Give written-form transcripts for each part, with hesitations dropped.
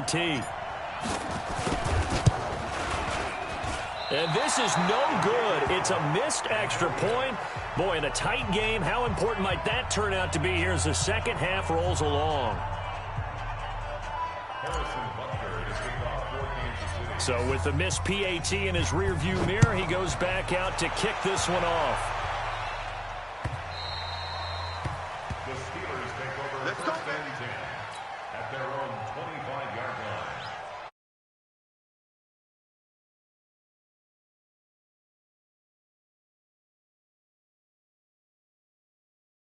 PAT. And this is no good. It's a missed extra point. Boy, in a tight game, how important might that turn out to be here as the second half rolls along? So with the missed PAT in his rearview mirror, he goes back out to kick this one off. The Steelers take over first and 10 at their own 25-yard line.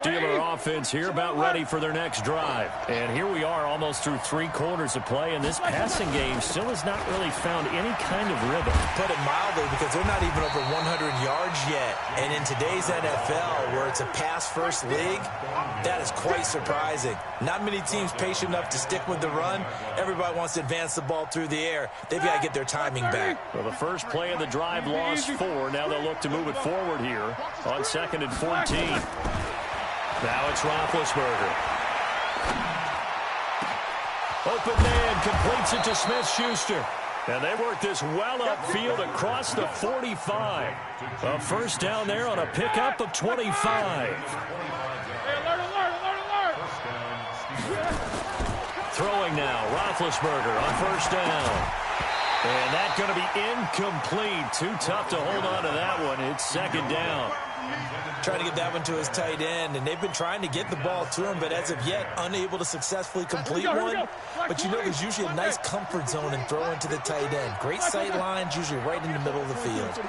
Steeler offense here about ready for their next drive. And here we are almost through 3 quarters of play, and this passing game still has not really found any kind of rhythm. Put it mildly, because they're not even over 100 yards yet. And in today's NFL, where it's a pass-first league, that is quite surprising. Not many teams patient enough to stick with the run. Everybody wants to advance the ball through the air. They've got to get their timing back. Well, the first play of the drive lost 4. Now they'll look to move it forward here on 2nd and 14. Now it's Roethlisberger. Open man completes it to Smith-Schuster. And they work this well upfield across the 45. A first down there on a pickup of 25. Throwing now, Roethlisberger on first down. And that's going to be incomplete. Too tough to hold on to that one. It's 2nd down. Trying to get that one to his tight end, and they've been trying to get the ball to him, but as of yet, unable to successfully complete one. But you know, there's usually a nice comfort zone in throwing to the tight end. Great sight lines, usually right in the middle of the field.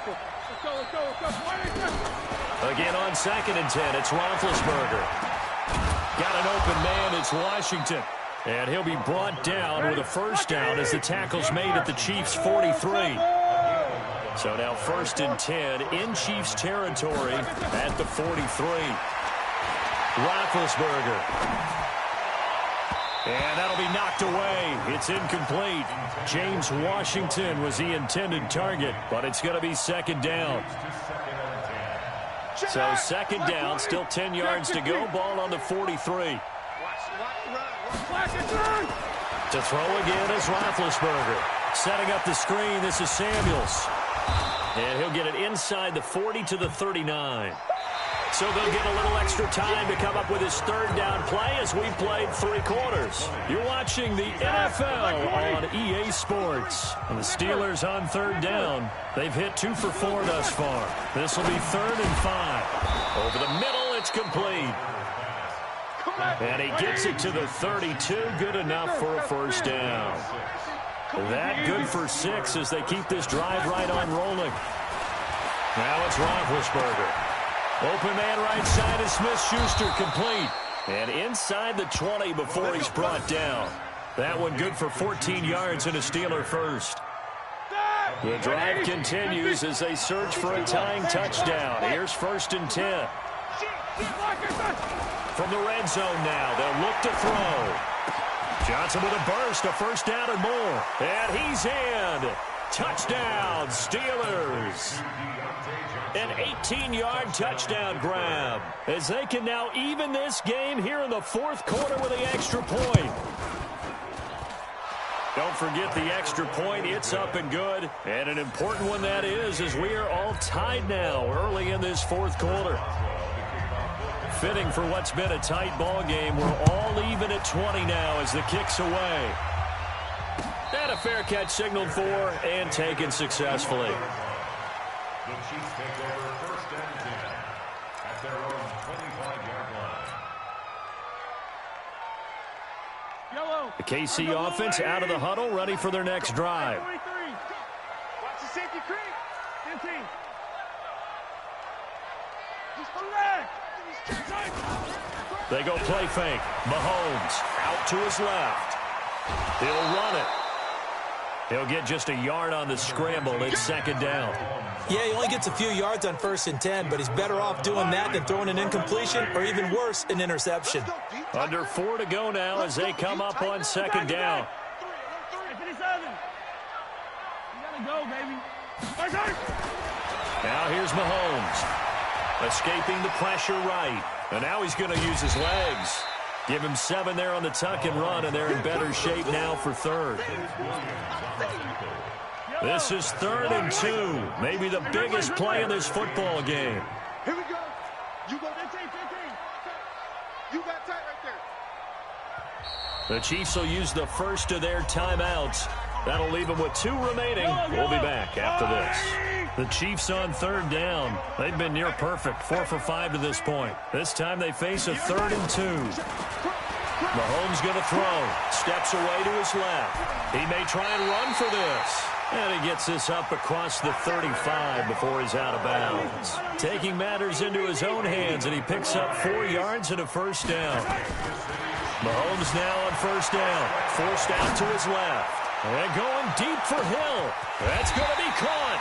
Again on 2nd and 10, it's Roethlisberger. Got an open man, it's Washington. And he'll be brought down with a first down as the tackle's made at the Chiefs' 43. So now 1st and 10 in Chiefs territory at the 43. Roethlisberger. And that'll be knocked away. It's incomplete. James Washington was the intended target, but it's going to be 2nd down. So 2nd down, still 10 yards to go. Ball on the 43. To throw again is Roethlisberger. Setting up the screen, this is Samuels. And he'll get it inside the 40 to the 39. So they'll get a little extra time to come up with his 3rd down play as we played 3 quarters. You're watching the NFL on EA Sports. And the Steelers on 3rd down. They've hit 2 for 4 thus far. This will be 3rd and 5. Over the middle, it's complete. And he gets it to the 32. Good enough for a first down. That good for 6 as they keep this drive right on rolling. Now it's Roethlisberger. Open man right side is Smith-Schuster, complete. And inside the 20 before he's brought down. That one good for 14 yards and a Steeler first. The drive continues as they search for a tying touchdown. Here's 1st and 10. From the red zone now, they'll look to throw. Johnson with a burst, a first down and more. And he's in. Touchdown, Steelers. An 18-yard touchdown grab as they can now even this game here in the 4th quarter with the extra point. Don't forget the extra point. It's up and good. And an important one that is, as we are all tied now early in this 4th quarter. Fitting for what's been a tight ball game. We're all even at 20 now as the kick's away. And a fair catch signaled for and taken successfully. The Chiefs take over 1st and 10 at their own 25-yard line. The KC offense out of the huddle, ready for their next drive. Watch the safety creep. 15. They go play fake. Mahomes out to his left. He'll run it. He'll get just a yard on the scramble. It's 2nd down. Yeah, he only gets a few yards on 1st and 10, but he's better off doing that than throwing an incompletion or even worse, an interception. Under 4 to go now as they come up on 2nd down. Now here's Mahomes. Escaping the pressure right. And now he's going to use his legs. Give him 7 there on the tuck and run, and they're in better shape now for third. This is 3rd and 2. Maybe the biggest play in this football game. Here we go. You go 15, 15. You got tight right there. The Chiefs will use the first of their timeouts. That'll leave them with 2 remaining. We'll be back after this. The Chiefs on 3rd down. They've been near perfect, 4 for 5 to this point. This time they face a 3rd and 2. Mahomes going to throw. Steps away to his left. He may try and run for this. And he gets this up across the 35 before he's out of bounds. Taking matters into his own hands, and he picks up 4 yards and a first down. Mahomes now on first down. Forced out to his left. And going deep for Hill. That's going to be caught.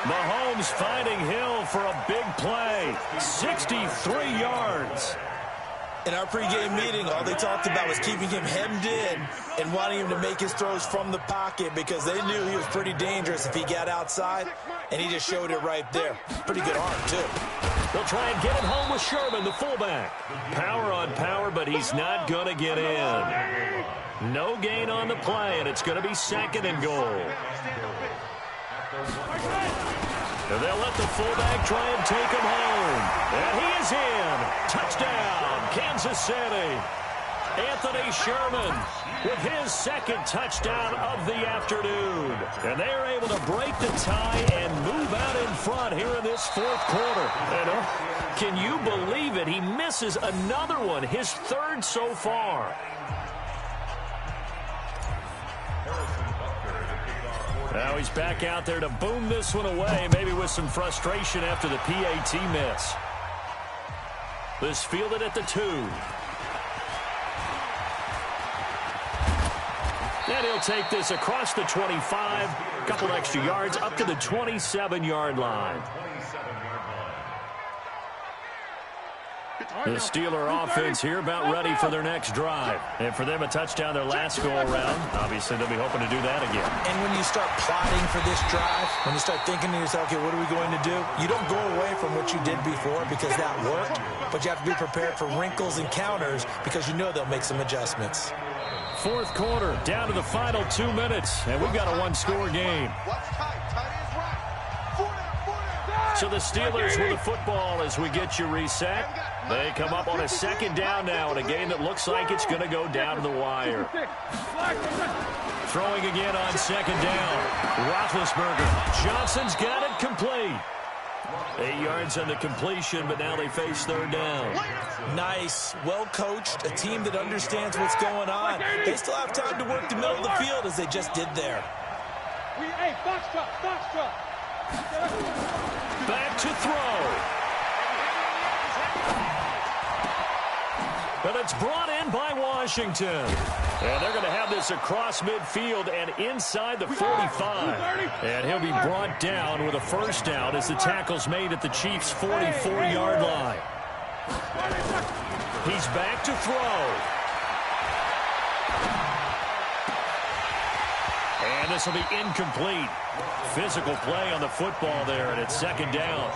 Mahomes finding Hill for a big play. 63 yards. In our pregame meeting, all they talked about was keeping him hemmed in and wanting him to make his throws from the pocket because they knew he was pretty dangerous if he got outside, and he just showed it right there. Pretty good arm, too. They'll try and get it home with Sherman, the fullback. Power on power, but he's not going to get in. No gain on the play, and it's going to be 2nd and goal. And they'll let the fullback try and take him home. And he is in. Touchdown, Kansas City. Anthony Sherman with his 2nd touchdown of the afternoon. And they are able to break the tie and move out in front here in this 4th quarter. And can you believe it? He misses another one, his 3rd so far. Now he's back out there to boom this one away, maybe with some frustration after the PAT miss. This fielded at the 2. And he'll take this across the 25, a couple extra yards up to the 27-yard line. The Steeler offense here about ready for their next drive. And for them, a touchdown their last go-around. Obviously, they'll be hoping to do that again. And when you start plotting for this drive, when you start thinking to yourself, okay, what are we going to do? You don't go away from what you did before because that worked, but you have to be prepared for wrinkles and counters because you know they'll make some adjustments. 4th quarter, down to the final 2 minutes, and we've got a 1-score game. So the Steelers with the football as we get you reset. They come up on a 2nd down now in a game that looks like it's going to go down to the wire. Throwing again on 2nd down. Roethlisberger. Johnson's got it complete. 8 yards on the completion, but now they face 3rd down. Nice, well-coached, a team that understands what's going on. They still have time to work the middle of the field as they just did there. Hey, box truck. Back to throw. But it's brought in by Washington. And they're going to have this across midfield and inside the 45. And he'll be brought down with a first down as the tackle's made at the Chiefs' 44-yard line. He's back to throw. And this will be incomplete. Physical play on the football there, and it's 2nd down.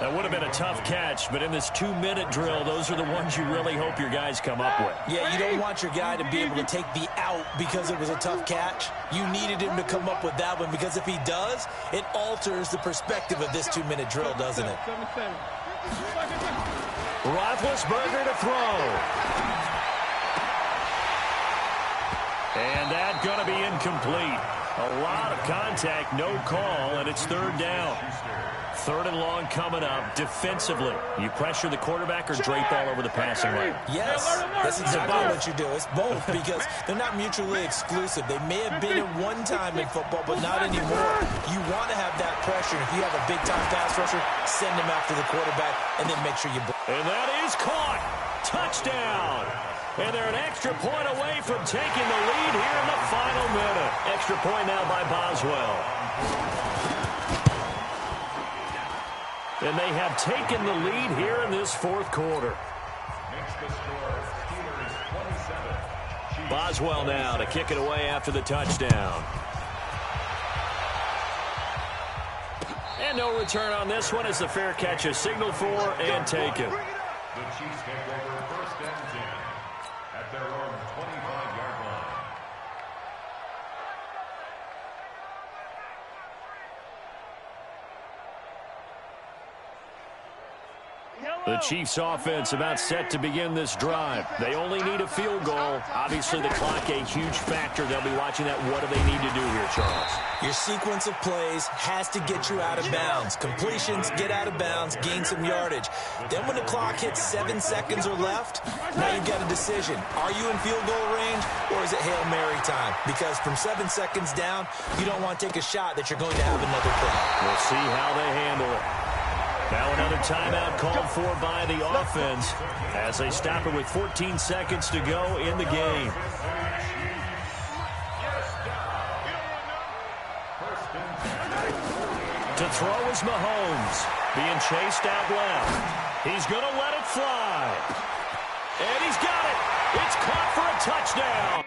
That would have been a tough catch, but in this 2-minute drill, those are the ones you really hope your guys come up with. Yeah, you don't want your guy to be able to take the out because it was a tough catch. You needed him to come up with that one because if he does, it alters the perspective of this 2-minute drill, doesn't it? Roethlisberger to throw. And that's going to be incomplete. A lot of contact, no call, and it's 3rd down. 3rd and long coming up defensively. You pressure the quarterback or drape all over the passing lane? Yes, that's exactly what you do. It's both because they're not mutually exclusive. They may have been at one time in football, but not anymore. You want to have that pressure. If you have a big-time pass rusher, send him after the quarterback and then make sure you block. And that is caught. Touchdown. And they're an extra point away from taking the lead here in the final minute. Extra point now by Boswell. And they have taken the lead here in this 4th quarter. Boswell now to kick it away after the touchdown. And no return on this one as the fair catch is signaled for and taken. The Chiefs take over 1st and 10. The Chiefs offense about set to begin this drive. They only need a field goal. Obviously, the clock a huge factor. They'll be watching that. What do they need to do here, Charles? Your sequence of plays has to get you out of bounds. Completions, get out of bounds, gain some yardage. Then when the clock hits 7 seconds or left, now you've got a decision. Are you in field goal range or is it Hail Mary time? Because from 7 seconds down, you don't want to take a shot that you're going to have another play. We'll see how they handle it. Now another timeout called for by the offense as they stop it with 14 seconds to go in the game. To throw is Mahomes, being chased out left. He's going to let it fly. And he's got it. It's caught for a touchdown.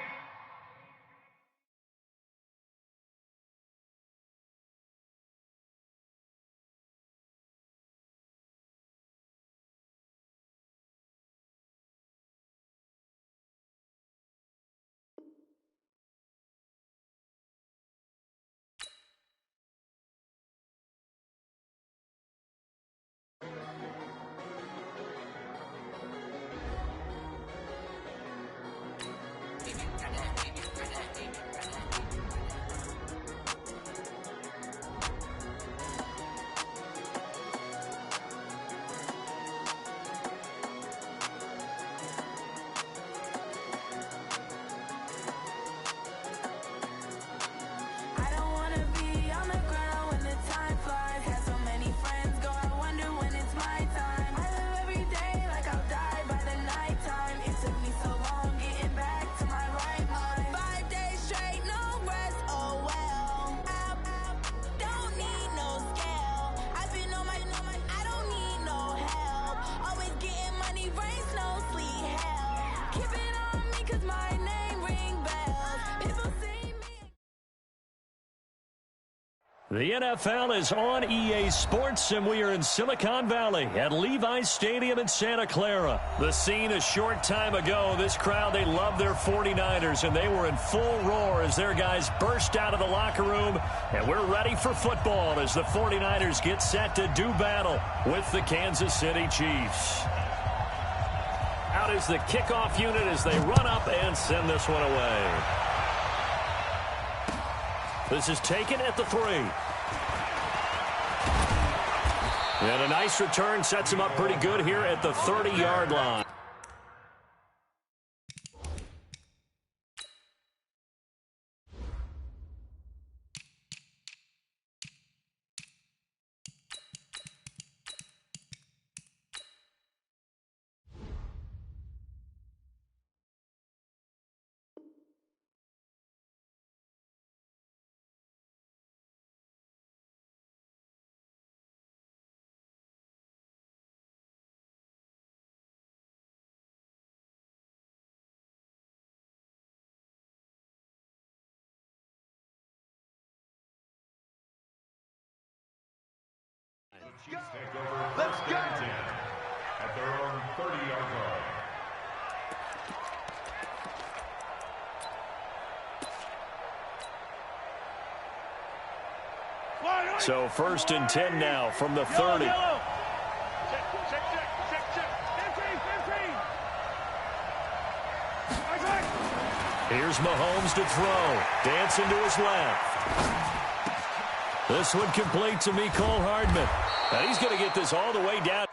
The NFL is on EA Sports, and we are in Silicon Valley at Levi's Stadium in Santa Clara. The scene a short time ago, this crowd, they love their 49ers, and they were in full roar as their guys burst out of the locker room, and we're ready for football as the 49ers get set to do battle with the Kansas City Chiefs. Out is the kickoff unit as they run up and send this one away. This is taken at the 3. And a nice return sets him up pretty good here at the 30-yard line. Chiefs take over first and 10 at their own 30-yard line. So first and 10 now from the 30. Here's Mahomes to throw. Dancing to his left. This one complete to Mecole Hardman. And he's going to get this all the way down.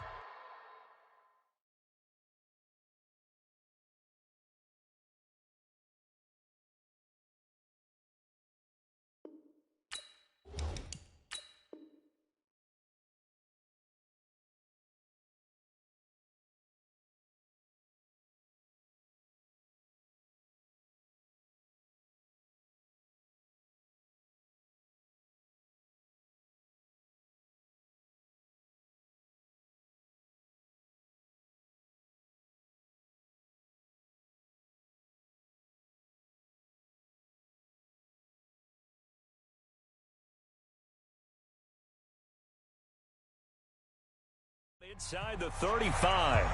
Inside the 35.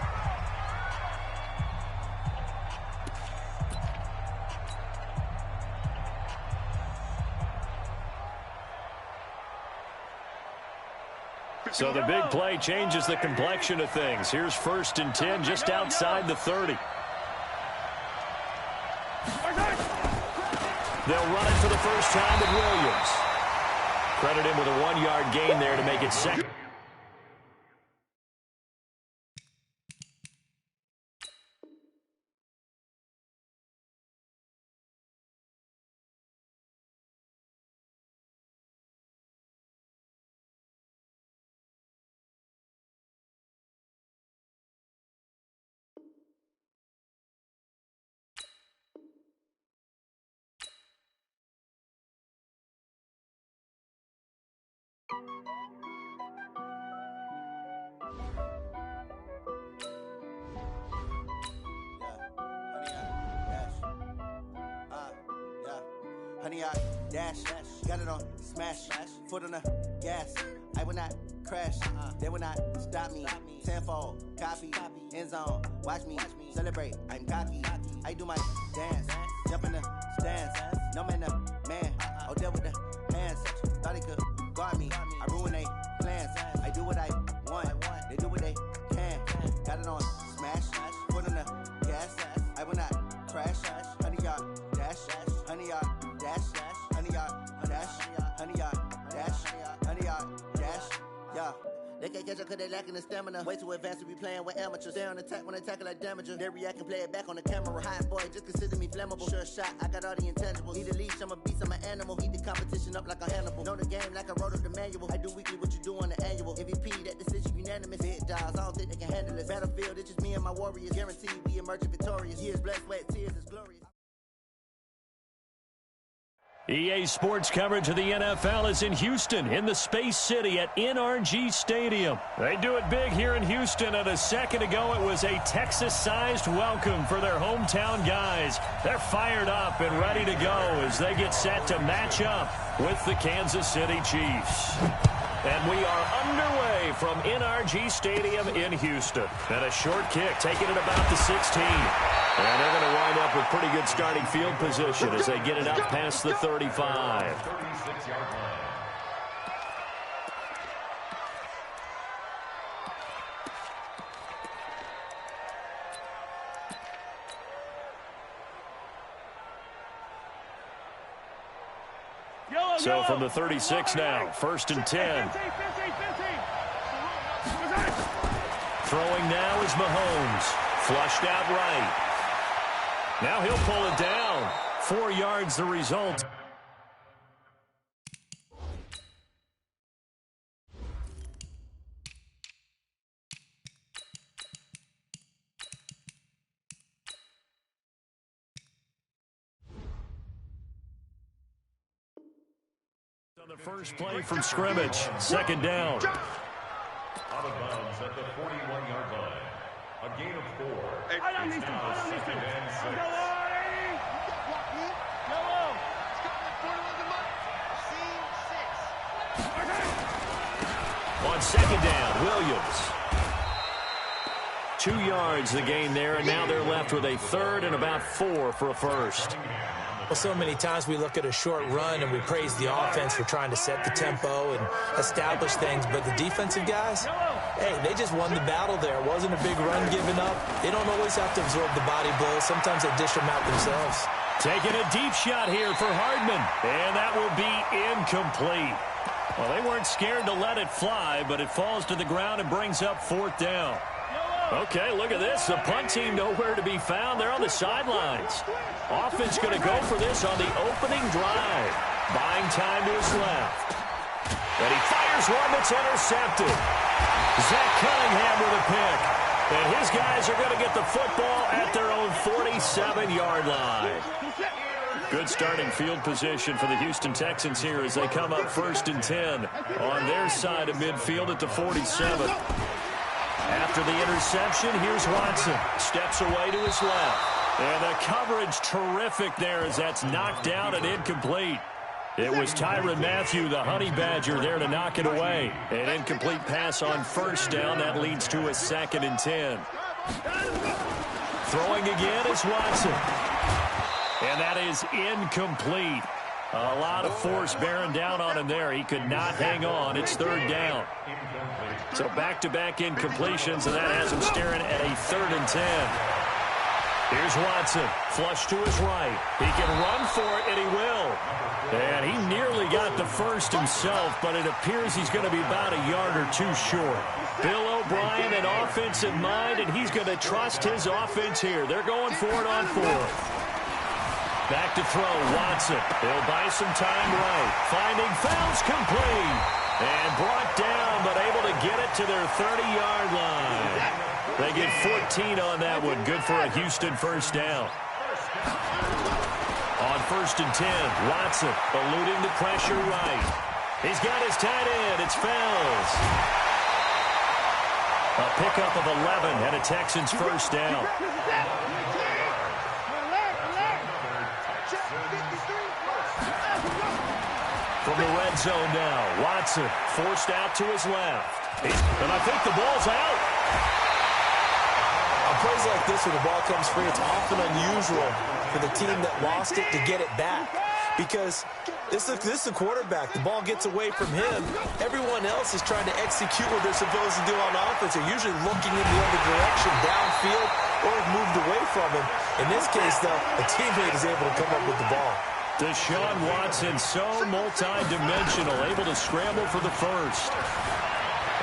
So the big play changes the complexion of things. Here's 1st and 10 just outside the 30. They'll run it for the first time with Williams. Credit him with a 1-yard gain there to make it second. Honey, I dash, got it on smash, foot on the gas. I will not crash, they will not stop me. Tenfold, copy, end zone, watch me celebrate. I'm cocky, I do my dance, jump in the stands. No man, the man, oh, deal with the hands. Thought he could guard me, I ruin they plans. I do what I want, they do what they can. Got it on smash, foot on the gas. I will not crash, honey, y'all dash, honey, y'all dash, honey, y'all dash, honey, y'all dash, honey, y'all dash, yeah. They can't catch up cause they lacking the stamina. Way too advanced to be playing with amateurs. They on attack when they tackle like damager. They react and play it back on the camera. Hot boy, just consider me flammable. Sure shot, I got all the intangibles. Need a leash, I'm a beast, I'm an animal. Heat the competition up like a Hannibal. Know the game like I wrote up the manual. I do weekly what you do on the annual. MVP, that decision unanimous. Big dogs, I don't think they can handle it. Battlefield, it's just me and my warriors. Guaranteed we emerge victorious. Years, blood, sweat, tears, it's glorious. EA Sports coverage of the NFL is in Houston, in the Space City at NRG Stadium. They do it big here in Houston, and a second ago it was a Texas-sized welcome for their hometown guys. They're fired up and ready to go as they get set to match up with the Kansas City Chiefs. And we are underway from NRG Stadium in Houston. And a short kick taken at about the 16. And they're going to wind up with pretty good starting field position as they get it out past the 35. 36-yard line. So from the 36 now, 1st and 10. Throwing now is Mahomes. Flushed out right. Now he'll pull it down. 4 yards the result. On the first play from scrimmage, 2nd down. Out of bounds at the 41-yard line. A gain of 4. It's now 2nd and 6. On 2nd down, Williams. 2 yards the gain there, and now they're left with a 3rd and about 4 for a first. Well, so many times we look at a short run and we praise the offense for trying to set the tempo and establish things, but the defensive guys, hey, they just won the battle there. It wasn't a big run given up. They don't always have to absorb the body blows. Sometimes they dish them out themselves. Taking a deep shot here for Hardman, and that will be incomplete. Well, they weren't scared to let it fly, but it falls to the ground and brings up 4th down. Okay, look at this. The punt team nowhere to be found. They're on the sidelines. Offense going to go for this on the opening drive. Buying time to his left. And he fires one that's intercepted. Zach Cunningham with a pick. And his guys are going to get the football at their own 47-yard line. Good starting field position for the Houston Texans here as they come up 1st and 10 on their side of midfield at the 47. After the interception, here's Watson. Steps away to his left. And the coverage terrific there as that's knocked down and incomplete. It was Tyrann Mathieu, the Honey Badger, there to knock it away. An incomplete pass on 1st down. That leads to a 2nd and 10. Throwing again is Watson. And that is incomplete. A lot of force bearing down on him there. He could not hang on. It's third down. So back-to-back incompletions, and that has him staring at a 3rd and 10. Here's Watson, flush to his right. He can run for it, and he will. And he nearly got the first himself, but it appears he's going to be about a yard or two short. Bill O'Brien, an offensive mind, and he's going to trust his offense here. They're going for it on 4th. Back to throw, Watson. He'll buy some time right. Finding fouls complete. And brought down, but able to get it to their 30-yard line. They get 14 on that one. Good for a Houston first down. On 1st and 10, Watson eluding the pressure right. He's got his tight end. It's Fells. A pickup of 11 and a Texans first down. From the red zone now, Watson forced out to his left. And I think the ball's out. On plays like this, when the ball comes free, it's often unusual for the team that lost it to get it back. Because this is a quarterback. The ball gets away from him. Everyone else is trying to execute what they're supposed to do on offense. They're usually looking in the other direction, downfield, or have moved away from him. In this case, though, a teammate is able to come up with the ball. Deshaun Watson, so multi-dimensional, able to scramble for the first.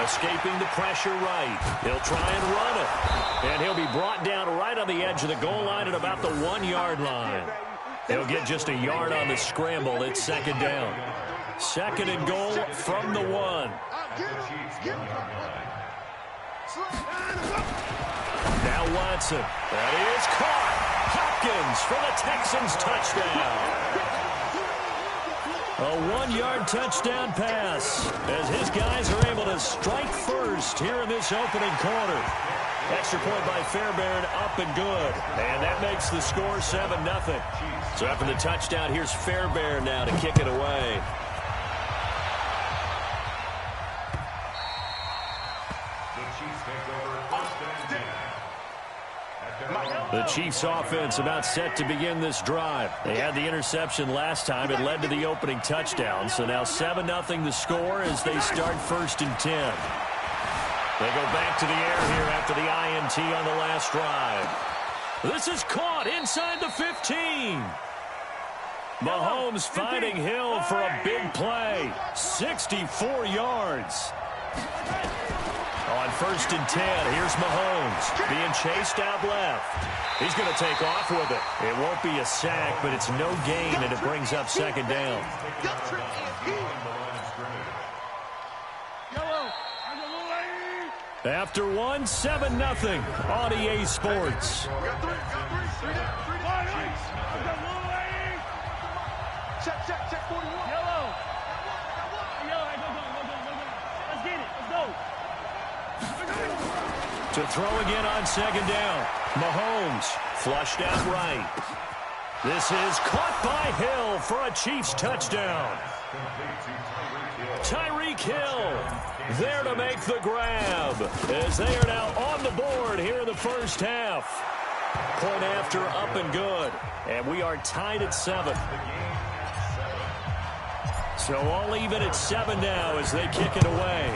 Escaping the pressure right. He'll try and run it. And he'll be brought down right on the edge of the goal line at about the 1-yard line. He'll get just a yard on the scramble. It's 2nd down. 2nd and goal from the 1. Now Watson. That is caught. Hopkins for the Texans touchdown. A 1-yard touchdown pass as his guys are able to strike first here in this opening quarter. Extra point by Fairbairn, up and good. And that makes the score 7-0. So after the touchdown, here's Fairbairn now to kick it away. The Chiefs offense about set to begin this drive. They had the interception last time. It led to the opening touchdown. So now 7-0 the score as they start 1st and 10. They go back to the air here after the INT on the last drive. This is caught inside the 15. Mahomes finding Hill for a big play. 64 yards. On 1st and 10, here's Mahomes being chased out left. He's going to take off with it. It won't be a sack, but it's no gain, and it brings up 2nd down. After 1, 7-0 on EA Sports. Check 41. Yellow. Let's get it. Let's go. To throw again on 2nd down. Mahomes flushed out right. This is caught by Hill for a Chiefs touchdown. Tyreek Hill there to make the grab as they are now on the board here in the first half. Point after, up and good. And we are tied at 7. So all even at 7 now as they kick it away.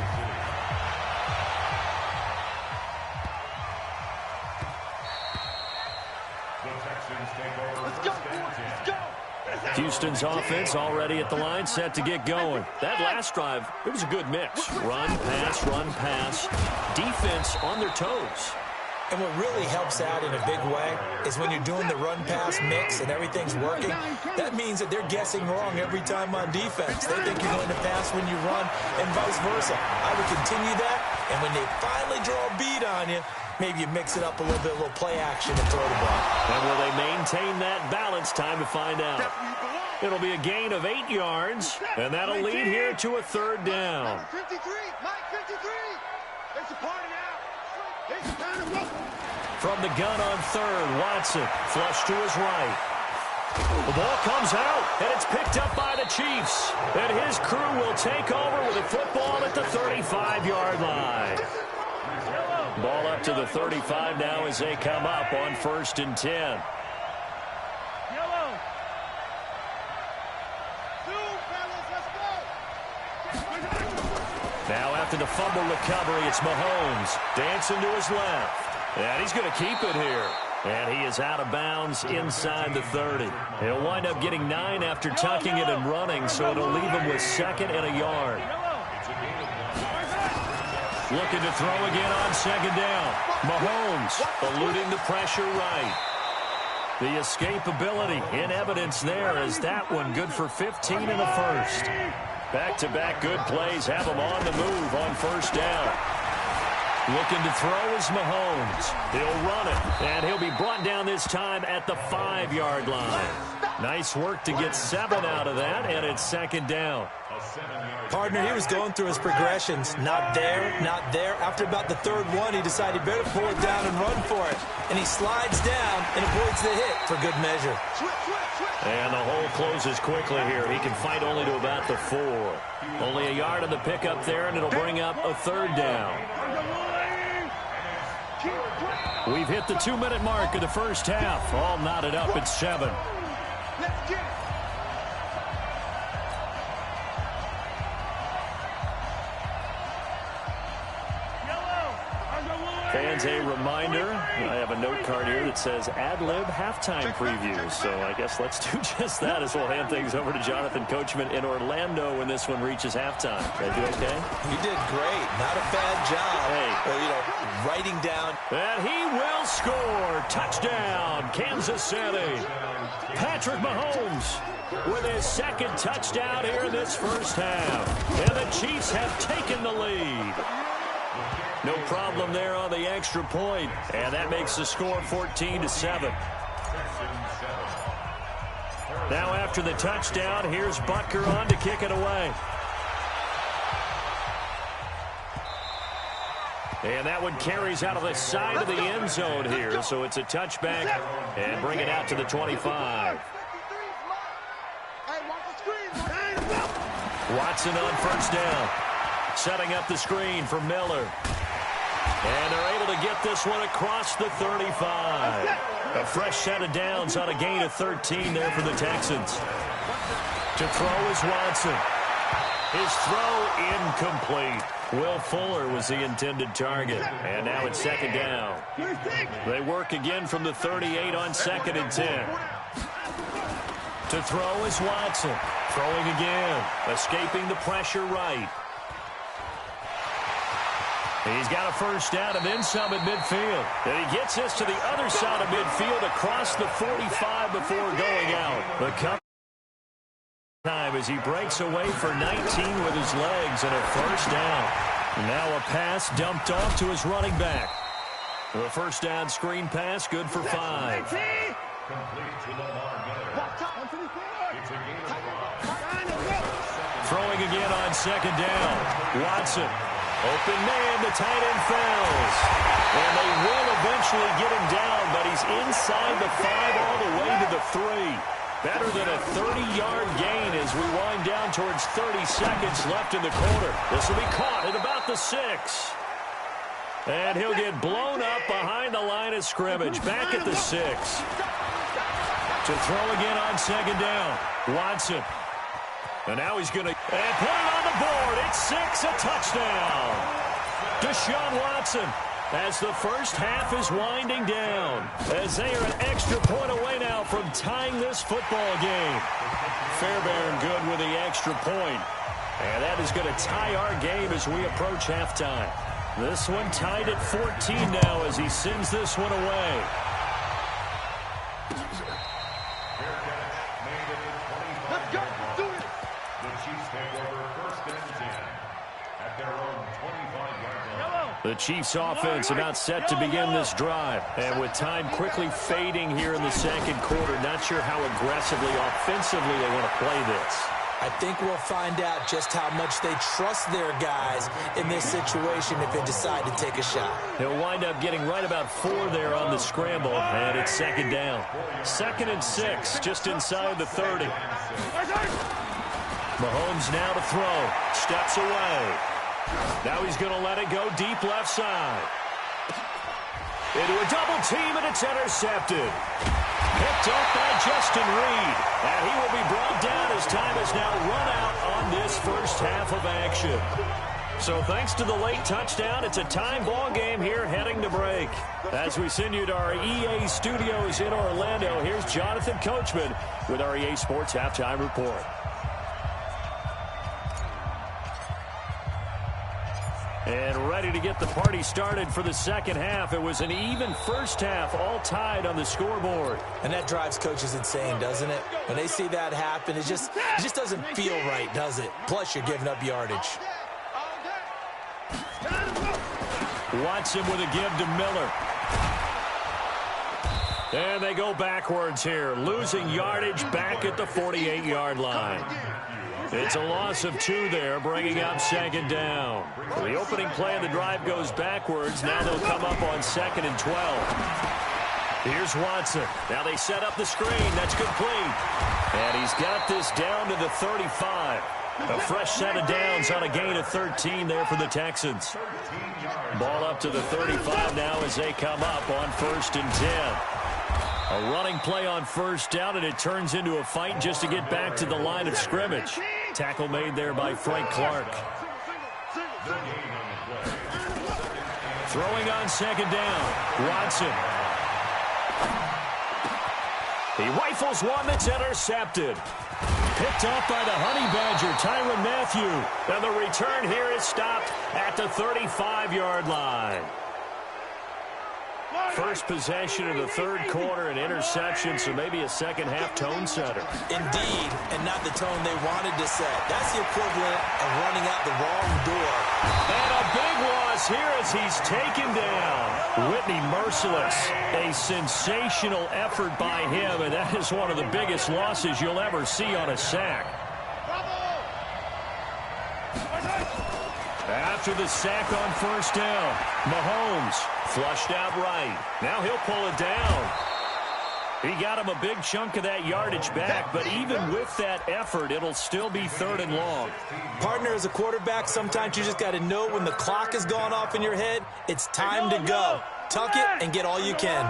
Houston's offense already at the line, set to get going. That last drive, it was a good mix. Run, pass. Defense on their toes. And what really helps out in a big way is when you're doing the run-pass mix and everything's working, that means that they're guessing wrong every time on defense. They think you're going to pass when you run and vice versa. I would continue that, and when they finally draw a beat on you, maybe you mix it up a little bit, a little play action and throw the ball. And will they maintain that balance? Time to find out. It'll be a gain of 8 yards, and that'll lead here to a 3rd down. 53, Mike 53. It's a party now. It's time to go. From the gun on 3rd, Watson flush to his right. The ball comes out, and it's picked up by the Chiefs. And his crew will take over with the football at the 35-yard line. Ball up to the 35 now as they come up on 1st and 10. Now after the fumble recovery, it's Mahomes dancing to his left. And he's going to keep it here. And he is out of bounds inside the 30. He'll wind up getting 9 after tucking it and running, so it'll leave him with 2nd and a yard. Looking to throw again on 2nd down. Mahomes eluding the pressure right. The escapability in evidence there as that one good for 15 and a first. Back-to-back good plays have him on the move on 1st down. Looking to throw is Mahomes. He'll run it, and he'll be brought down this time at the 5-yard line. Nice work to get 7 out of that, and it's 2nd down. Partner, he was going through his progressions. Not there, not there. After about the 3rd one, he decided he better pull it down and run for it. And he slides down and avoids the hit for good measure. And the hole closes quickly here. He can fight only to about the 4. Only a yard on the pickup there, and it'll bring up a 3rd down. We've hit the 2-minute mark of the first half. All knotted up at 7. Let's get it. Fans, a reminder, I have a note card here that says ad-lib halftime preview. So I guess let's do just that as we'll hand things over to Jonathan Coachman in Orlando when this one reaches halftime. Did I do okay? You did great. Not a bad job. Hey. Well, writing down. And he will score. Touchdown, Kansas City. Patrick Mahomes with his 2nd touchdown here in this first half. And the Chiefs have taken the lead. No problem there on the extra point. And that makes the score 14-7. Now after the touchdown, here's Butker on to kick it away. And that one carries out of the side of the end zone here. So it's a touchback and bring it out to the 25. Watson on 1st down. Setting up the screen for Miller. And they're able to get this one across the 35. A fresh set of downs on a gain of 13 there for the Texans. To throw is Watson. His throw incomplete. Will Fuller was the intended target. And now it's 2nd down. They work again from the 38 on 2nd and 10. To throw is Watson. Throwing again. Escaping the pressure right. He's got a 1st down and then some at midfield. And he gets this to the other side of midfield across the 45 before going out. The time as he breaks away for 19 with his legs and a 1st down. Now a pass dumped off to his running back. The 1st down screen pass, good for 5. Throwing again on 2nd down. Watson. Open man, the tight end falls. And they will eventually get him down, but he's inside the 5 all the way to the 3. Better than a 30-yard gain as we wind down towards 30 seconds left in the quarter. This will be caught at about the 6. And he'll get blown up behind the line of scrimmage. Back at the 6. To throw again on 2nd down. Watson. And now he's going to put it on the board. It's 6, a touchdown. Deshaun Watson as the first half is winding down. As they are an extra point away now from tying this football game. Fairbairn good with the extra point. And that is going to tie our game as we approach halftime. This one tied at 14 now as he sends this one away. Let's go. Do it. The Chiefs offense about set to begin this drive. And with time quickly fading here in the 2nd quarter, not sure how aggressively, offensively they want to play this. I think we'll find out just how much they trust their guys in this situation if they decide to take a shot. He'll wind up getting right about 4 there on the scramble, and it's 2nd down. 2nd and 6, just inside the 30. Mahomes now to throw. Steps away. Now he's going to let it go deep left side. Into a double team, and it's intercepted. Picked up by Justin Reed. And he will be brought down as time has now run out on this first half of action. So thanks to the late touchdown, it's a time ball game here heading to break. As we send you to our EA studios in Orlando, here's Jonathan Coachman with our EA Sports Halftime Report. And ready to get the party started for the second half. It was an even first half, all tied on the scoreboard. And that drives coaches insane, doesn't it? When they see that happen, it just doesn't feel right, does it? Plus, you're giving up yardage. Watson with a give to Miller. And they go backwards here, losing yardage back at the 48-yard line. It's a loss of 2 there, bringing up second down. So the opening play of the drive goes backwards. Now they'll come up on 2nd and 12. Here's Watson. Now they set up the screen. That's complete. And he's got this down to the 35. A fresh set of downs on a gain of 13 there for the Texans. Ball up to the 35 now as they come up on 1st and 10. A running play on first down, and it turns into a fight just to get back to the line of scrimmage. Tackle made there by Frank Clark. Throwing on 2nd down, Watson. He rifles one that's intercepted. Picked off by the Honey Badger, Tyrann Mathieu. And the return here is stopped at the 35-yard line. First possession of the third quarter, an interception, so maybe a second-half tone setter. Indeed, and not the tone they wanted to set. That's the equivalent of running out the wrong door. And a big loss here as he's taken down. Whitney Merciless, a sensational effort by him, and that is one of the biggest losses you'll ever see on a sack. After the sack on first down, Mahomes flushed out right. Now he'll pull it down. He got him a big chunk of that yardage back, but even with that effort, it'll still be 3rd and long. Partner, as a quarterback, sometimes you just got to know when the clock has gone off in your head, it's time to go. Tuck it and get all you can.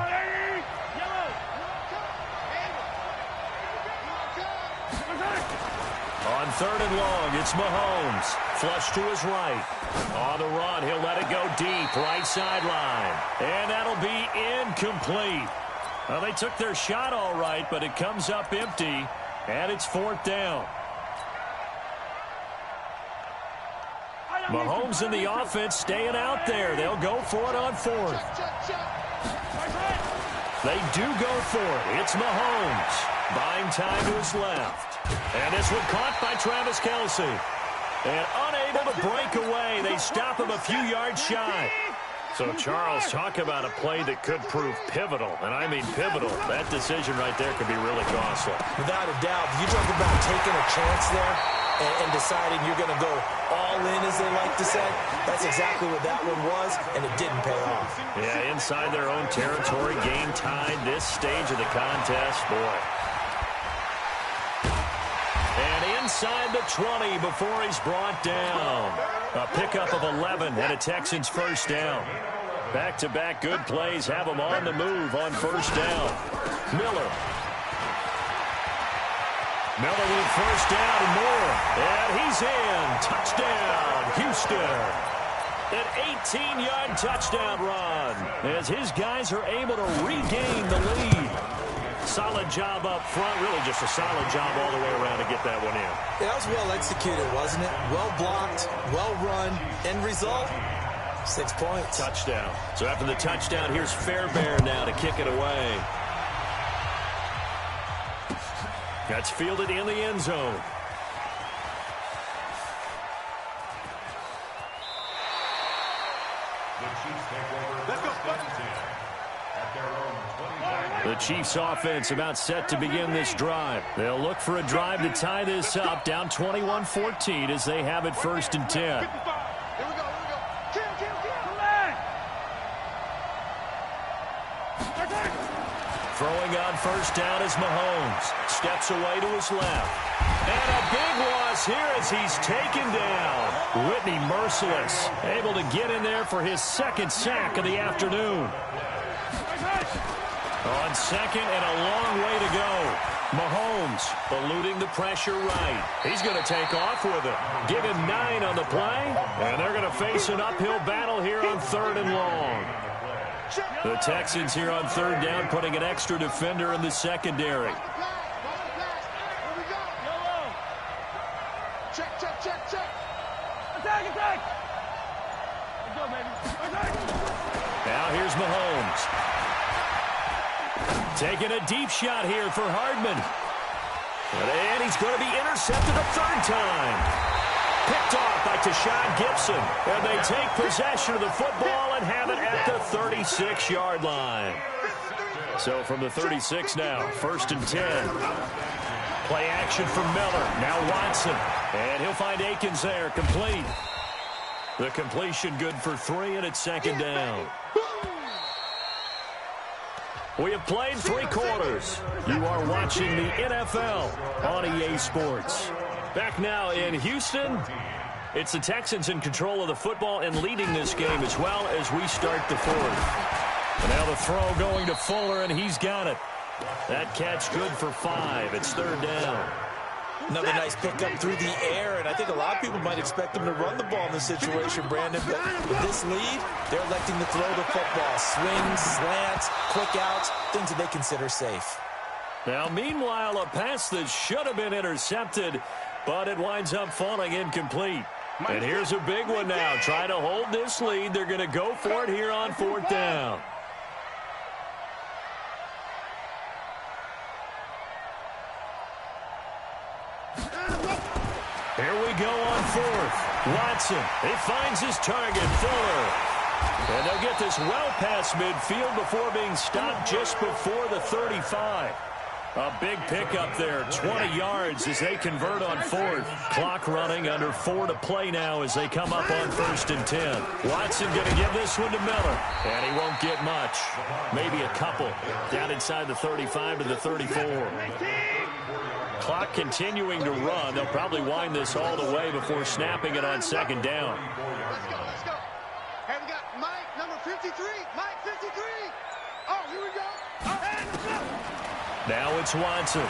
On 3rd and long, it's Mahomes. Flush to his right. On the run, he'll let it go deep, right sideline. And that'll be incomplete. Well, they took their shot all right, but it comes up empty, and it's 4th down. Mahomes and the offense staying out there. They'll go for it on 4th. They do go for it. It's Mahomes. Buying time to his left. And this one caught by Travis Kelce. And unable to break away. They stop him a few yards shy. So, Charles, talk about a play that could prove pivotal. And I mean pivotal. That decision right there could be really costly. Without a doubt. You talk about taking a chance there and deciding you're going to go all in, as they like to say. That's exactly what that one was, and it didn't pay off. Yeah, inside their own territory, game tied this stage of the contest. Boy. And inside the 20 before he's brought down. A pickup of 11 and a Texans first down. Back-to-back good plays have them on the move on first down. Miller with first down and more. And he's in. Touchdown, Houston. An 18-yard touchdown run as his guys are able to regain the lead. Solid job up front. Really just a solid job all the way around to get that one in. Yeah, that was well executed, wasn't it? Well blocked, well run. End result, 6 points. Touchdown. So after the touchdown, here's Fairbairn now to kick it away. That's fielded in the end zone. The Chiefs offense about set to begin this drive. They'll look for a drive to tie this up, down 21-14 as they have it 1st and 10. Throwing on first down is Mahomes. Steps away to his left. And a big loss here as he's taken down. Whitney Merciless able to get in there for his 2nd sack of the afternoon. On 2nd and a long way to go. Mahomes eluding the pressure right. He's going to take off with it. Give him 9 on the play, and they're going to face an uphill battle here on 3rd and long. The Texans here on 3rd down, putting an extra defender in the secondary. Check, check, check, check. Attack, attack. Let's go, baby. Attack. Now here's Mahomes. Taking a deep shot here for Hardman. And he's going to be intercepted a 3rd time. Picked off by Tashad Gibson. And they take possession of the football and have it at the 36-yard line. So from the 36 now, 1st and 10. Play action from Miller. Now Watson. And he'll find Akins there, complete. The completion good for 3, and it's 2nd down. We have played 3 quarters. You are watching the NFL on EA Sports. Back now in Houston, it's the Texans in control of the football and leading this game as well as we start the 4th. And now the throw going to Fuller, and he's got it. That catch good for 5. It's 3rd down. Another nice pickup through the air, and I think a lot of people might expect them to run the ball in this situation, Brandon. But with this lead, they're electing to throw the football. Swings, slants, quick outs, things that they consider safe. Now, meanwhile, a pass that should have been intercepted, but it winds up falling incomplete. And here's a big one now. Trying to hold this lead. They're going to go for it here on 4th down. Here we go on 4th. Watson, he finds his target, Fuller. And they'll get this well past midfield before being stopped just before the 35. A big pickup there, 20 yards as they convert on 4th. Clock running, under 4 to play now as they come up on 1st and 10. Watson going to give this one to Miller, and he won't get much. Maybe a couple down inside the 35 to the 34. Clock continuing to run. They'll probably wind this all the way before snapping it on 2nd down. Let's go, let's go. Hey, we got Mike, number 53. Mike, 53. Oh, here we go. And let's go. Now it's Watson.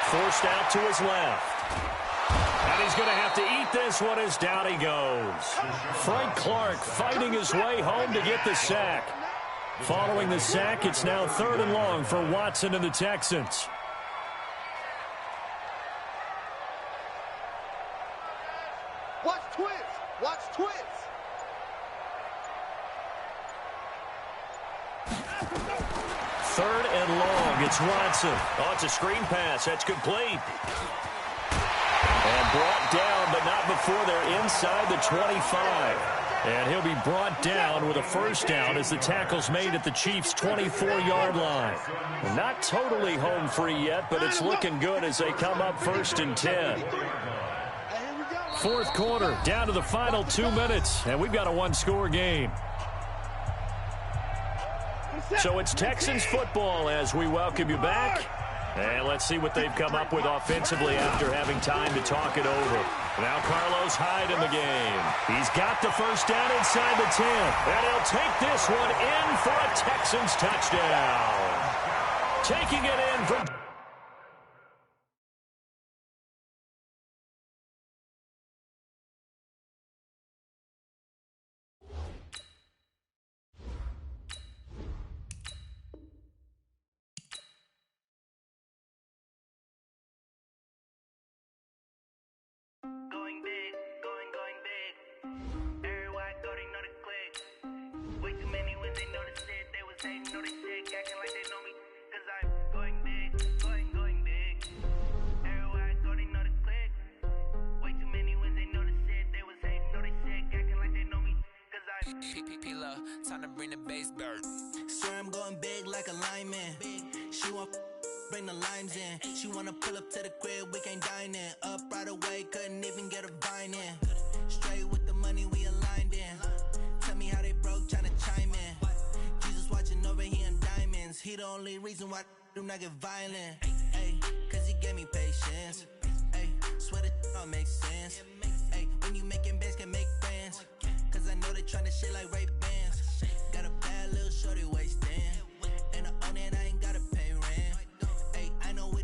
Forced out to his left. And he's going to have to eat this one as down he goes. Frank Clark fighting his way home to get the sack. Following the sack, it's now 3rd and long for Watson and the Texans. Watch twins. Watch twins. Third and long. It's Watson. Oh, it's a screen pass. That's complete. And brought down, but not before they're inside the 25. And he'll be brought down with a 1st down as the tackle's made at the Chiefs' 24-yard line. Not totally home free yet, but it's looking good as they come up 1st and 10. 4th quarter, down to the final 2 minutes, and we've got a 1-score game. So it's Texans football as we welcome you back. And let's see what they've come up with offensively after having time to talk it over. Now Carlos Hyde in the game. He's got the 1st down inside the 10. And he'll take this one in for a Texans touchdown. Taking it in from... Time to bring the bass bird. Swear I'm going big like a lineman. She want bring the limes in. She wanna pull up to the crib, we can't dine in. Up right away, couldn't even get a vine in. Straight with the money we aligned in. Tell me how they broke, tryna chime in. Jesus watching over here in diamonds. He the only reason why I do not get violent. Ay, cause he gave me patience. Ay, swear that all makes sense. Ay, when you making bands can make friends. Cause I know they tryna shit like Ray-Bans. Got a bad little shorty wasting. And I own it, I ain't gotta pay rent. Ay, I know we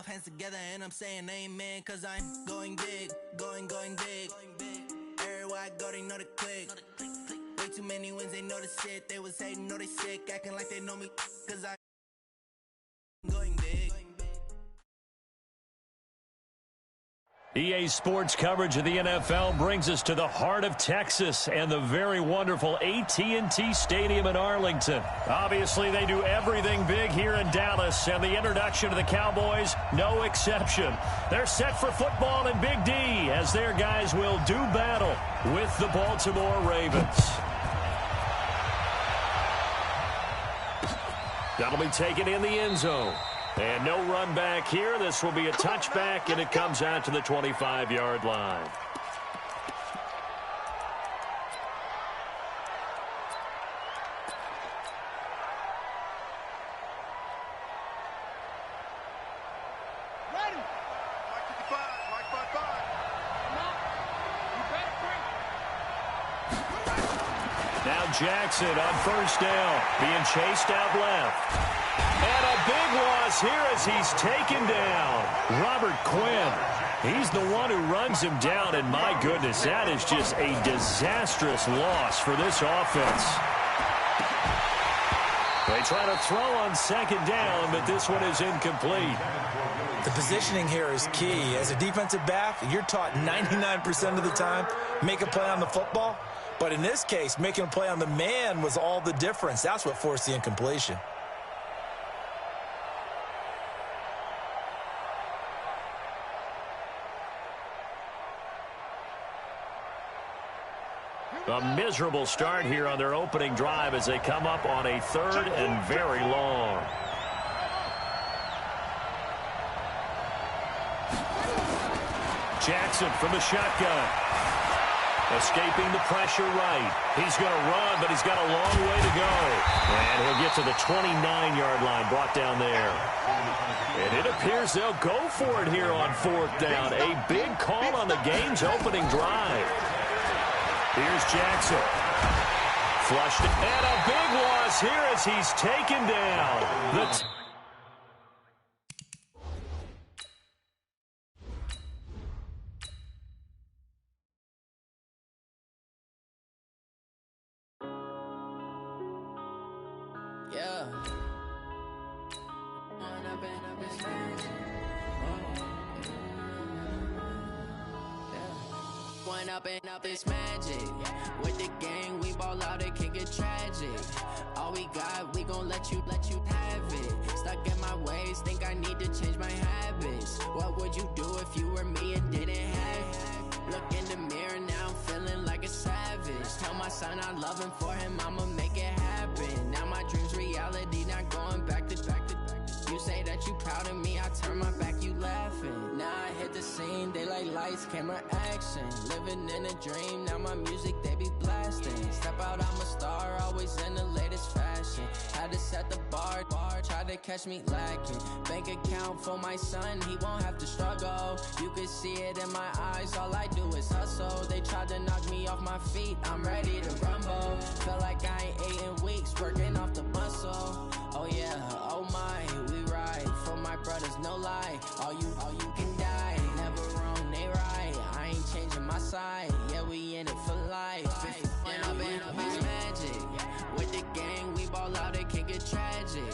hands together and I'm saying amen, cause I'm going big, going big. Everywhere I go, they know the click. Way too many wins, they know the shit. They was hating, know they sick, acting like they know me, cause I'm going big. EA Sports coverage of the NFL brings us to the heart of Texas and the very wonderful AT&T Stadium in Arlington. Obviously, they do everything big here in Dallas, and the introduction to the Cowboys, no exception. They're set for football in Big D as their guys will do battle with the Baltimore Ravens. That'll be taken in the end zone. And no run back here. This will be a touchback, and it comes out to the 25-yard line. Ready. Mike 55. Mike 55. Come on. You better bring. Now Jackson on first down, being chased out left. And a big loss here as he's taken down. Robert Quinn, he's the one who runs him down, and my goodness, that is just a disastrous loss for this offense. They try to throw on second down, but this one is incomplete. The positioning here is key. As a defensive back, you're taught 99% of the time, make a play on the football. But in this case, making a play on the man was all the difference. That's what forced the incompletion. A miserable start here on their opening drive as they come up on a third and very long. Jackson from the shotgun. Escaping the pressure right. He's going to run, but he's got a long way to go. And he'll get to the 29-yard line, brought down there. And it appears they'll go for it here on fourth down. A big call on the game's opening drive. Here's Jackson. Flushed it. And a big loss here as he's taken down. Yeah. One up and up is magic. With the gang, we ball out, it can get tragic. All we got, we gon' let you have it. Stuck in my ways, think I need to change my habits. What would you do if you were me and didn't have it? Look in the mirror, now I'm feeling like a savage. Tell my son I love him, for him I'ma make it happen. Now my dream's reality, not going back to. You say that you proud of me, I turn my back, you laughing. Now I hit the scene, they like lights, camera, action. Living in a dream, now my music, they be blasting. Step out, I'm a star, always in the latest fashion. Had to set the bar, try to catch me lacking. Bank account for my son, he won't have to struggle. You can see it in my eyes, all I do is hustle. They tried to knock me off my feet, I'm ready to rumble. Feel like I ain't ate in weeks, working off the muscle. Oh yeah, oh my, we ride for my brothers, no lie. All you can die, never wrong, they right. I ain't changing my side, yeah, we in it for life. And I've been magic. With the gang, we ball out, it can get tragic.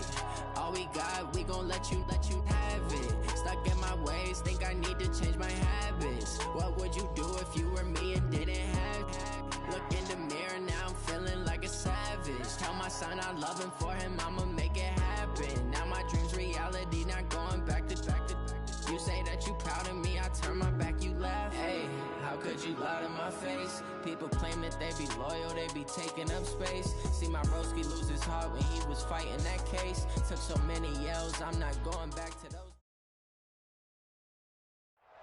All we got, we gon' let you have it. Stuck in my ways, think I need to change my habits. What would you do if you were me and didn't have it? Look in the mirror, now I'm feeling like a savage. Tell my son I love him, for him I'ma make it happen. Now my dream's reality, not going back to. You say that you proud of me, I turn my back, you laugh. Hey, how could you lie to my face? People claim that they be loyal, they be taking up space. See my broski lose his heart when he was fighting that case. Took so many yells, I'm not going back to those.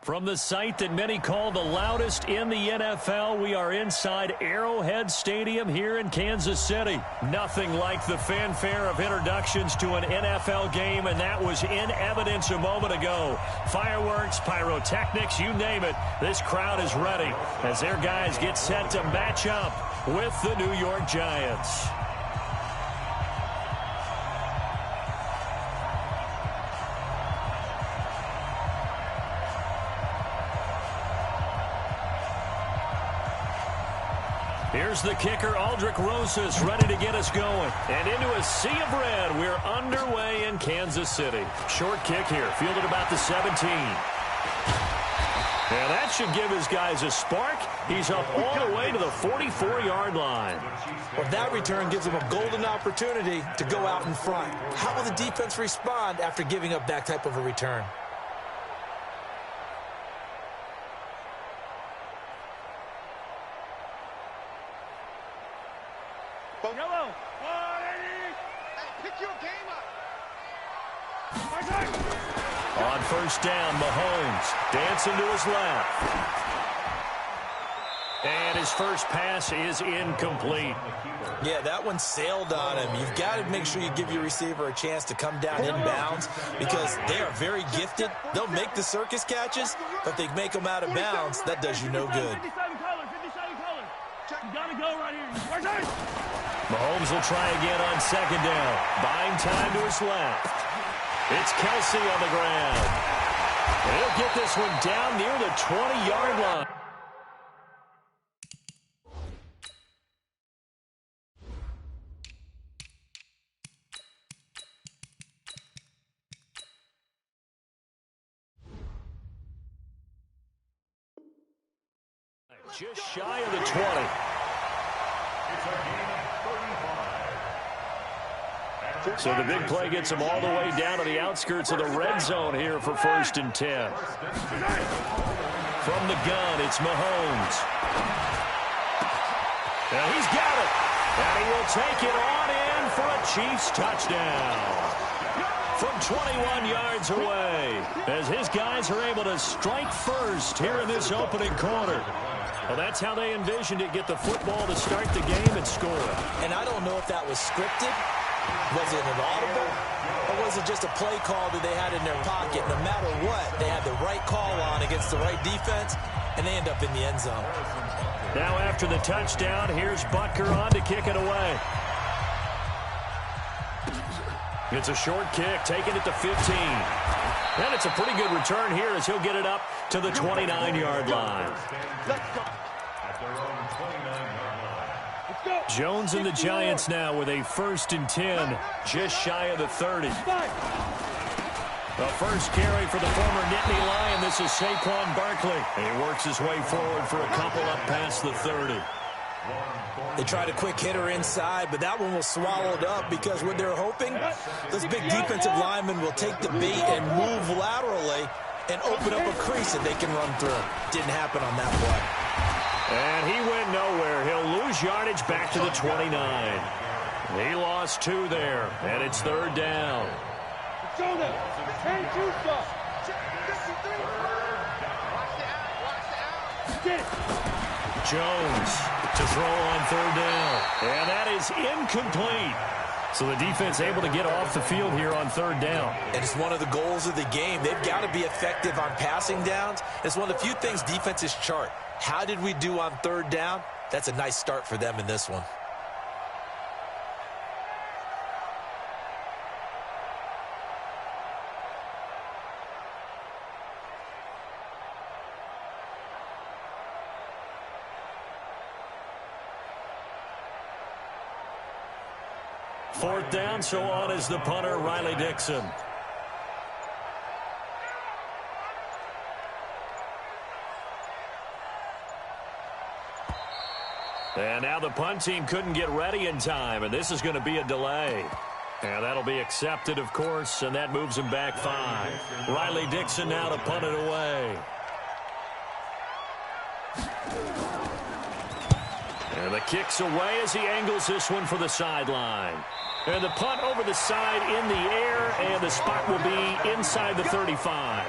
From the site that many call the loudest in the NFL, we are inside Arrowhead Stadium here in Kansas City. Nothing like the fanfare of introductions to an NFL game, and that was in evidence a moment ago. Fireworks, pyrotechnics, you name it. This crowd is ready as their guys get set to match up with the New York Giants. Here's the kicker, Aldrich Rosas, ready to get us going. And into a sea of red, we're underway in Kansas City. Short kick here, fielded about the 17. And that should give his guys a spark. He's up all the way to the 44-yard line. Well, that return gives them a golden opportunity to go out in front. How will the defense respond after giving up that type of a return? Yellow. Pick your game up. On first down, Mahomes dancing to his left. And his first pass is incomplete. Yeah, that one sailed on him. You've got to make sure you give your receiver a chance to come down inbounds because they are very gifted. They'll make the circus catches, but they make them out of bounds. That does you no good. 57 colors. You got to go right here. Mahomes will try again on second down. Buying time to his left. It's Kelsey on the ground. And he'll get this one down near the 20-yard line. Just shy of the 20. So the big play gets him all the way down to the outskirts of the red zone here for 1st and 10. From the gun, it's Mahomes. And he's got it. And he will take it on in for a Chiefs touchdown. From 21 yards away, as his guys are able to strike first here in this opening quarter. Well, that's how they envisioned it, get the football to start the game and score. And I don't know if that was scripted. Was it an audible? Or was it just a play call that they had in their pocket? No matter what, they had the right call on against the right defense, and they end up in the end zone. Now after the touchdown, here's Butker on to kick it away. It's a short kick, taking it to 15. And it's a pretty good return here as he'll get it up to the 29-yard line. Jones and the Giants now with a 1st and 10, just shy of the 30. The first carry for the former Nittany Lion. This is Saquon Barkley. And he works his way forward for a couple up past the 30. They tried a quick hitter inside, but that one was swallowed up because what they're hoping, those big defensive linemen will take the bait and move laterally and open up a crease that they can run through. Didn't happen on that play. And he went nowhere. He'll lose yardage back to the 29. He lost 2 there, and it's 3rd down. Jones to throw on 3rd down. And that is incomplete. So the defense able to get off the field here on 3rd down. And it's one of the goals of the game. They've got to be effective on passing downs. It's one of the few things defenses chart. How did we do on 3rd down? That's a nice start for them in this one. Fourth down, so on is the punter, Riley Dixon. And now the punt team couldn't get ready in time, and this is going to be a delay. And that'll be accepted, of course, and that moves him back 5. Riley Dixon now to punt it away. And the kick's away as he angles this one for the sideline. And the punt over the side in the air, and the spot will be inside the 35.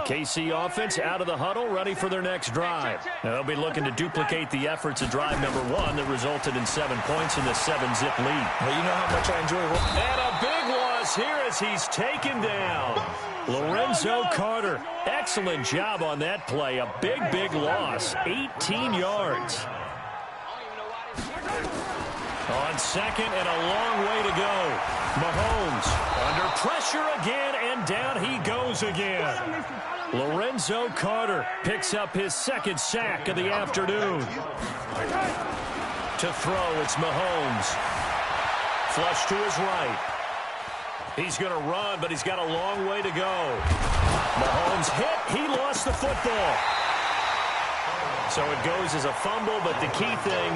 KC offense out of the huddle, ready for their next drive. They'll be looking to duplicate the efforts of drive number 1 that resulted in 7 points in the 7-zip lead. Well, you know how much I enjoy it. And a big loss here as he's taken down. Lorenzo Carter, excellent job on that play. A big, big loss, 18 yards. On second and a long way to go. Mahomes under pressure again, and down he goes again. Lorenzo Carter picks up his second sack of the afternoon. To throw, it's Mahomes. Flush to his right. He's going to run, but he's got a long way to go. Mahomes hit. He lost the football. So it goes as a fumble, but the key thing,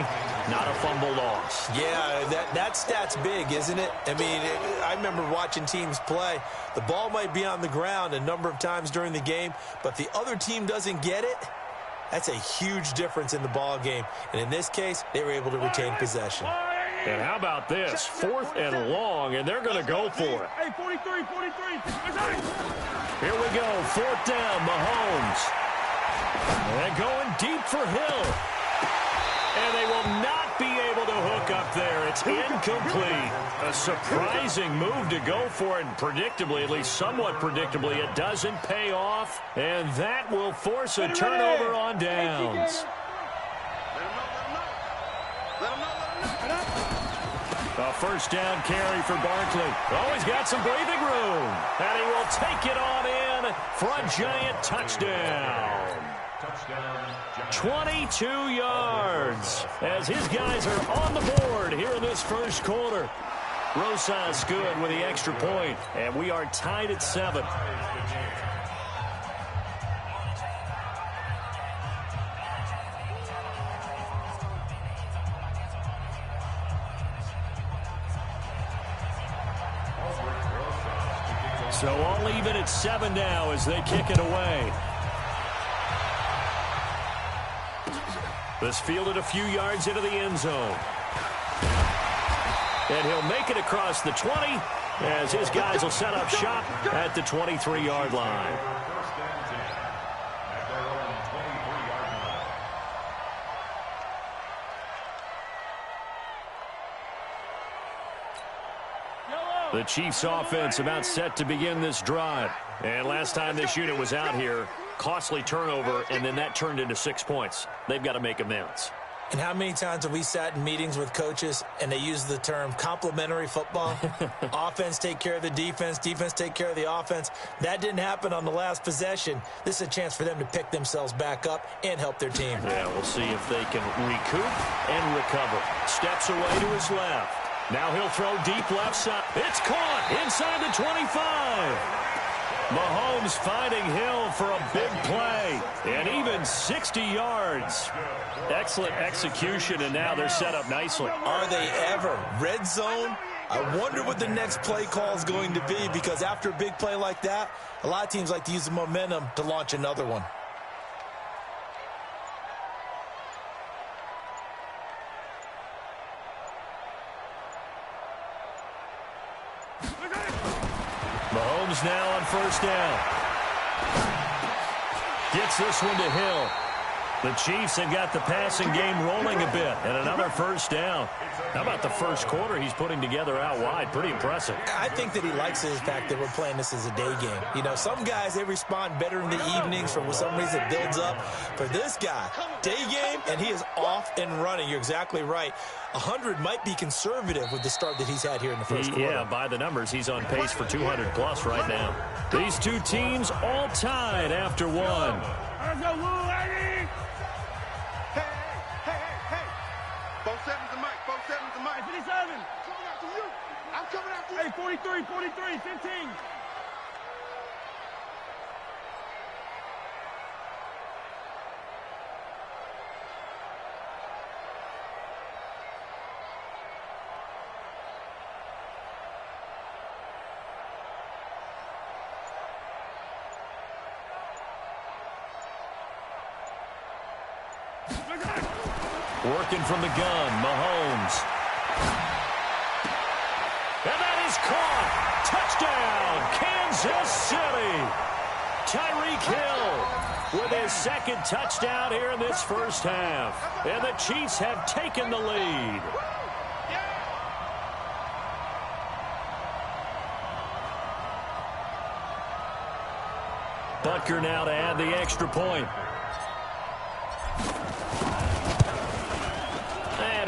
not a fumble loss. Yeah, that stat's big, isn't it? I mean, I remember watching teams play. The ball might be on the ground a number of times during the game, but if the other team doesn't get it, that's a huge difference in the ball game. And in this case, they were able to retain possession. And how about this? 4th and long, and they're going to go for it. Hey, 43. Here we go, 4th down, Mahomes. And going deep for Hill. And they will not be able to hook up there. It's incomplete. A surprising move to go for it, and predictably, at least somewhat predictably, it doesn't pay off. And that will force a turnover on downs. A first down carry for Barkley. Oh, he's got some breathing room. And he will take it on in for a giant touchdown. 22 yards as his guys are on the board here in this first quarter. Rosas good with the extra point, and we are tied at 7. So all even at 7 now as they kick it away. This fielded a few yards into the end zone. And he'll make it across the 20 as his guys will set up shop at the 23-yard line. The Chiefs offense about set to begin this drive. And last time this unit was out here, costly turnover, and then that turned into 6 points. They've got to make amends. And how many times have we sat in meetings with coaches and they use the term complementary football? Offense take care of the defense, defense take care of the offense. That didn't happen on the last possession. This is a chance for them to pick themselves back up and help their team. Yeah, we'll see if they can recoup and recover. Steps away to his left. Now he'll throw deep left side. It's caught inside the 25. Mahomes finding Hill for a big play, and even 60 yards. Excellent execution, and now they're set up nicely. Are they ever? Red zone? I wonder what the next play call is going to be, because after a big play like that, a lot of teams like to use the momentum to launch another one. Mahomes now on first down. Gets this one to Hill. The Chiefs have got the passing game rolling a bit, and another first down. How about the first quarter he's putting together out wide? Pretty impressive. I think that he likes the fact that we're playing this as a day game. You know, some guys, they respond better in the evenings. For some reason, it builds up. For this guy, day game, and he is off and running. You're exactly right. 100 might be conservative with the start that he's had here in the first quarter. Yeah, by the numbers, he's on pace for 200-plus right now. These two teams all tied after one. Let's go, Lou, lady! Hey. 4-7's the mic. 4-7's the mic. 57. Coming after you. I'm coming after you. Hey, 43, 15. Working from the gun, Mahomes. And that is caught. Touchdown, Kansas City. Tyreek Hill with his second touchdown here in this first half. And the Chiefs have taken the lead. Butker now to add the extra point.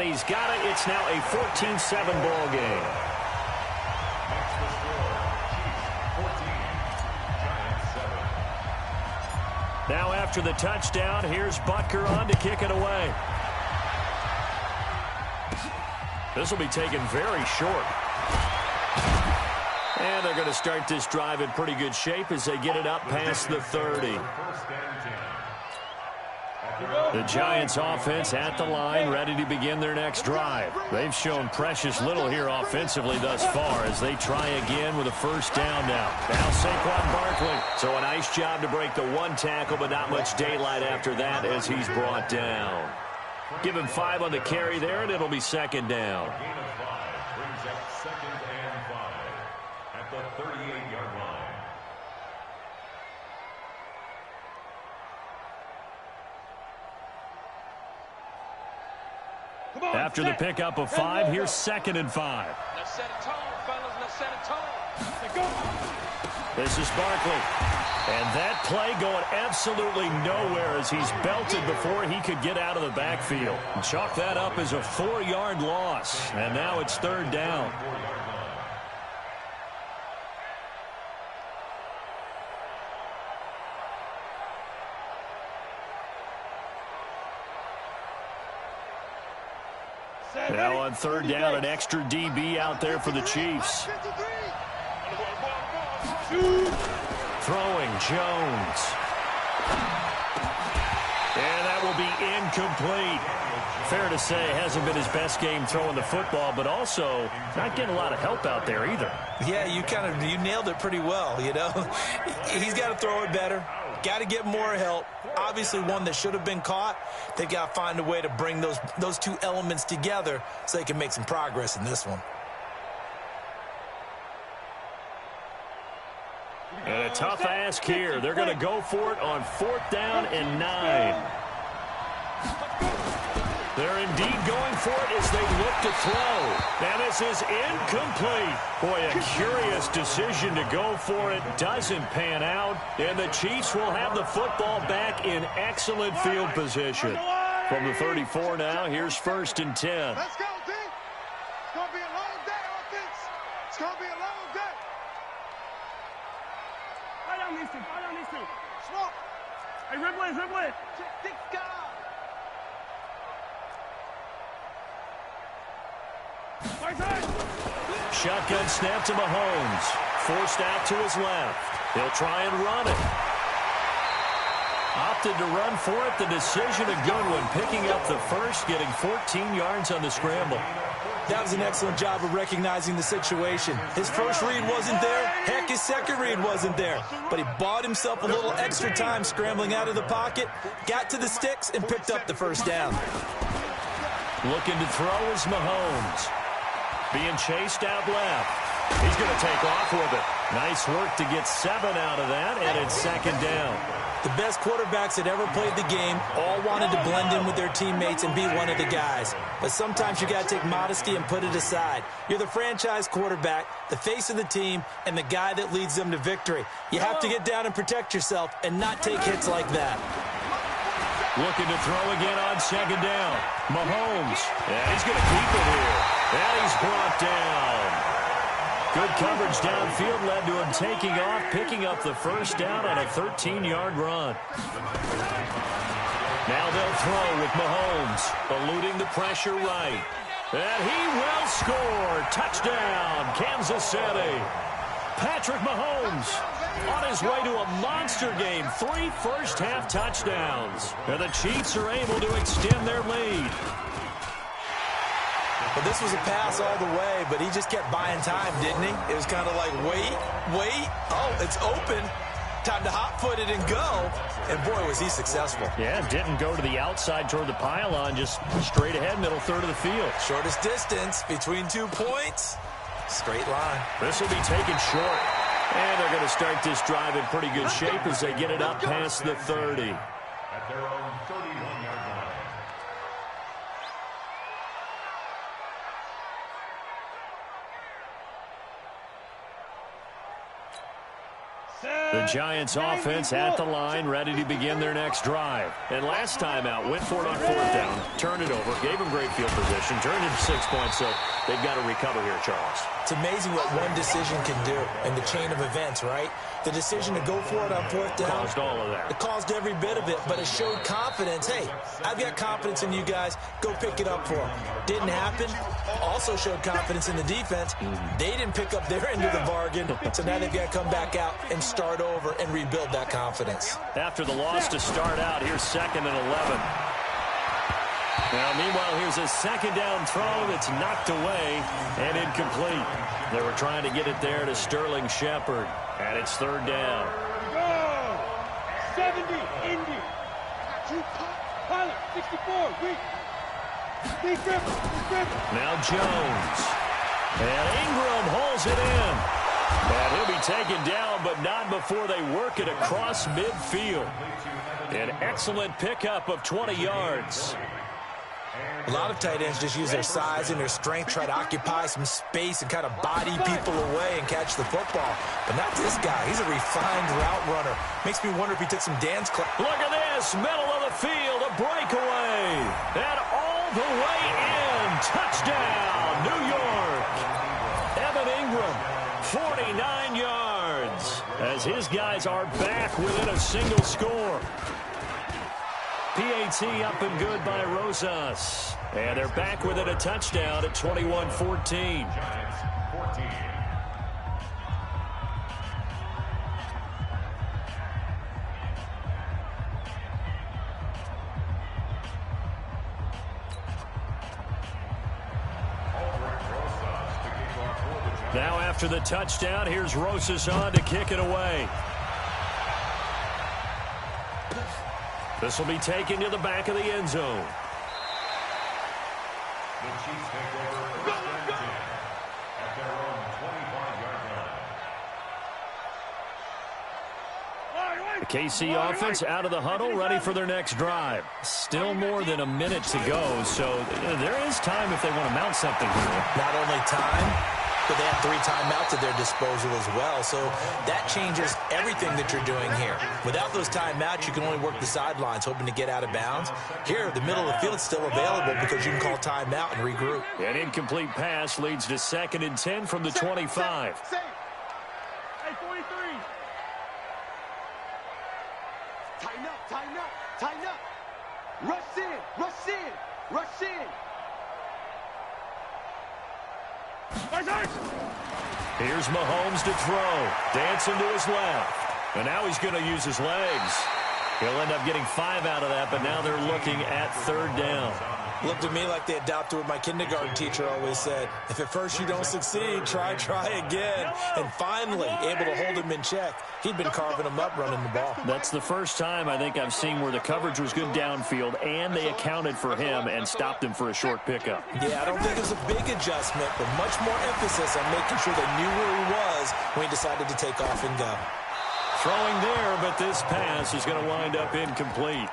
And he's got it. It's now a 14-7 ball game. That's the score. Chiefs 14, Giants 7. Now after the touchdown, here's Butker on to kick it away. This will be taken very short. And they're going to start this drive in pretty good shape as they get it up past the 30. The Giants offense at the line, ready to begin their next drive. They've shown precious little here offensively thus far as they try again with a first down now. Now Saquon Barkley. So a nice job to break the one tackle, but not much daylight after that as he's brought down. Give him 5 on the carry there, and it'll be second down. Gain of 5 brings up 2nd and 5 at the 38-yard line. After the pickup of 5, here's 2nd and 5. Let's set a tone, fellas. Let's set a tone. This is Barkley. And that play going absolutely nowhere as he's belted before he could get out of the backfield. Chalk that up as a 4-yard loss. And now it's 3rd down. Now on 3rd down, an extra DB out there for the Chiefs. Throwing Jones. And that will be incomplete. Fair to say, hasn't been his best game throwing the football, but also not getting a lot of help out there either. Yeah, you nailed it pretty well, you know. He's got to throw it better. Got to get more help. Obviously one that should have been caught. They've got to find a way to bring those two elements together so they can make some progress in this one. And a tough ask here. They're going to go for it on 4th down and 9. They're indeed going for it as they look to throw. And this is incomplete. Boy, a curious decision to go for it. Doesn't pan out. And the Chiefs will have the football back in excellent field position. From the 34 now, here's 1st and 10. Let's go, D. It's going to be a long day, offense. It's going to be a long day. Fire down these two. Smoke. Hey, Ripley. Dick God. Shotgun snap to Mahomes. Forced out to his left. He'll try and run it. Opted to run for it. The decision a good one. Picking up the first, getting 14 yards on the scramble. That was an excellent job of recognizing the situation. His first read wasn't there. Heck, his second read wasn't there. But he bought himself a little extra time scrambling out of the pocket, got to the sticks, and picked up the first down. Looking to throw is Mahomes. Being chased out left. He's going to take off with it. Nice work to get 7 out of that, and it's 2nd down. The best quarterbacks that ever played the game all wanted to blend in with their teammates and be one of the guys. But sometimes you got to take modesty and put it aside. You're the franchise quarterback, the face of the team, and the guy that leads them to victory. You have to get down and protect yourself and not take hits like that. Looking to throw again on 2nd down. Mahomes. Yeah, he's going to keep it here. And he's brought down. Good coverage downfield led to him taking off, picking up the first down on a 13-yard run. Now they'll throw with Mahomes, eluding the pressure right. And he will score. Touchdown, Kansas City. Patrick Mahomes on his way to a monster game. 3 first-half touchdowns. And the Chiefs are able to extend their lead. But this was a pass all the way, but he just kept buying time, didn't he? It was kind of like, wait. Oh, it's open. Time to hot-foot it and go. And, boy, was he successful. Yeah, didn't go to the outside toward the pylon, just straight ahead, middle third of the field. Shortest distance between 2 points. Straight line. This will be taken short. And they're going to start this drive in pretty good shape as they get it up past the 30. At their own 31-yard line. The The Giants offense at the line, ready to begin their next drive. And last time out, went for it on fourth down, turned it over, gave them great field position, turned it to 6 points, so they've got to recover here, Charles. It's amazing what one decision can do in the chain of events, right? The decision to go for it on fourth down. Caused all of that. It caused every bit of it, but it showed confidence. Hey, I've got confidence in you guys. Go pick it up for them. Didn't happen. Also showed confidence in the defense. They didn't pick up their end of the bargain, so now they've got to come back out and start over and rebuild that confidence. After the loss to start out, here's 2nd and 11. Now, meanwhile, here's a second down throw that's knocked away and incomplete. They were trying to get it there to Sterling Shepard, and it's 3rd down. Go! 70, Indy. Pilot, 64, weak. Now Jones. And Ingram holds it in. And he'll be taken down, but not before they work it across midfield. An excellent pickup of 20 yards. A lot of tight ends just use their size and their strength, try to occupy some space and kind of body people away and catch the football. But not this guy. He's a refined route runner. Makes me wonder if he took some dance class. Look at this. Middle of the field. A breakaway. And all the way in. Touchdown, New York. Evan Ingram, 49 yards. As his guys are back within a single score. PAT up and good by Rosas. And they're back within a touchdown at 21-14. Now after the touchdown, here's Rosas on to kick it away. This will be taken to the back of the end zone. The Chiefs take over first and 10 at their own 25-yard line. The KC offense out of the huddle, ready for their next drive. Still more than a minute to go, so there is time if they want to mount something here. Not only time, but they have 3 timeouts at their disposal as well, so that changes everything that you're doing here. Without those timeouts, you can only work the sidelines, hoping to get out of bounds. Here, the middle of the field is still available because you can call timeout and regroup. An incomplete pass leads to 2nd and 10 from the 25. Hey, 43. Tighten up, tighten up, tighten up. Rush in, rush in, rush in. Here's Mahomes to throw. Dancing to his left. And now he's going to use his legs. He'll end up getting 5 out of that, but now they're looking at 3rd down. Looked to me like they adopted what my kindergarten teacher always said. If at first you don't succeed, try again. And finally, able to hold him in check. He'd been carving him up running the ball. That's the first time I think I've seen where the coverage was good downfield, and they accounted for him and stopped him for a short pickup. Yeah, I don't think it was a big adjustment, but much more emphasis on making sure they knew where he was when he decided to take off and go. Throwing there, but this pass is going to wind up incomplete.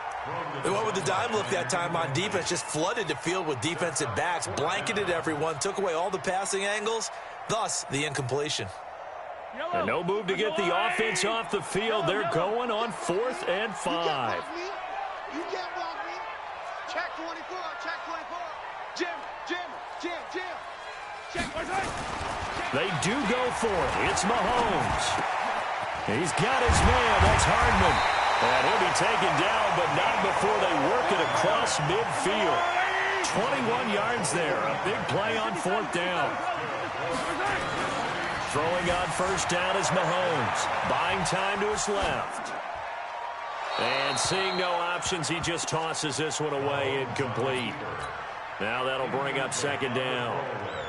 They went with the dime look that time on defense, just flooded the field with defensive backs, blanketed everyone, took away all the passing angles, thus the incompletion. And no move to get the offense off the field. They're going on 4th and 5. You can't block me. Check 24, check 24. Jim. Check. They do go for it. It's Mahomes. He's got his man. That's Hardman. And he'll be taken down, but not before they work it across midfield. 21 yards there. A big play on 4th down. Throwing on 1st down is Mahomes. Buying time to his left. And seeing no options, he just tosses this one away incomplete. Now that'll bring up 2nd down.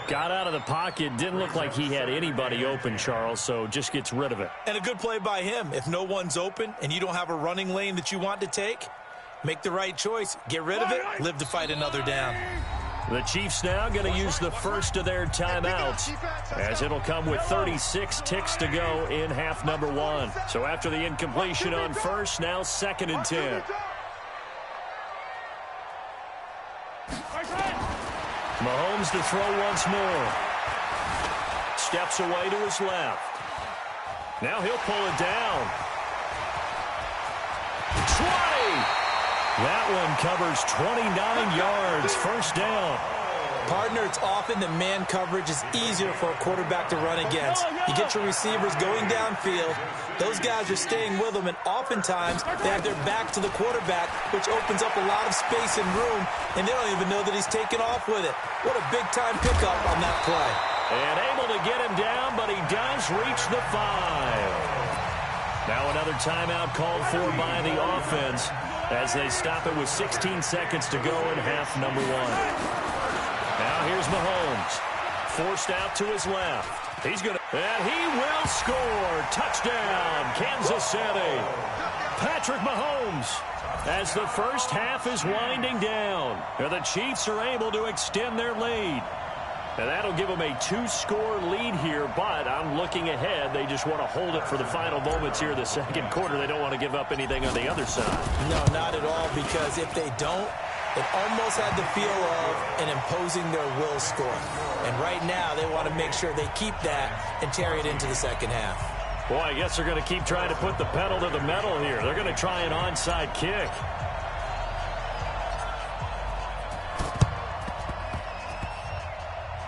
Got out of the pocket. Didn't look like he had anybody open, Charles, so just gets rid of it. And a good play by him. If no one's open and you don't have a running lane that you want to take, make the right choice. Get rid of it. Live to fight another down. The Chiefs now going to use the first of their timeouts, as it'll come with 36 ticks to go in half number 1. So after the incompletion on 1st, now 2nd and 10. Mahomes to throw once more. Steps away to his left. Now he'll pull it down. That one covers 29 yards. First down. Partner, it's often that man coverage is easier for a quarterback to run against. You get your receivers going downfield. Those guys are staying with them, and oftentimes they have their back to the quarterback, which opens up a lot of space and room, and they don't even know that he's taken off with it. What a big-time pickup on that play. And able to get him down, but he does reach the 5. Now another timeout called for by the offense as they stop it with 16 seconds to go in half number 1. Now here's Mahomes. Forced out to his left. He's going to... And he will score. Touchdown, Kansas City. Patrick Mahomes as the first half is winding down. The Chiefs are able to extend their lead. And that'll give them a 2-score lead here, but I'm looking ahead. They just want to hold it for the final moments here in the second quarter. They don't want to give up anything on the other side. No, not at all, because if they don't, it almost had the feel of an imposing their will score. And right now, they want to make sure they keep that and carry it into the second half. Boy, I guess they're going to keep trying to put the pedal to the metal here. They're going to try an onside kick.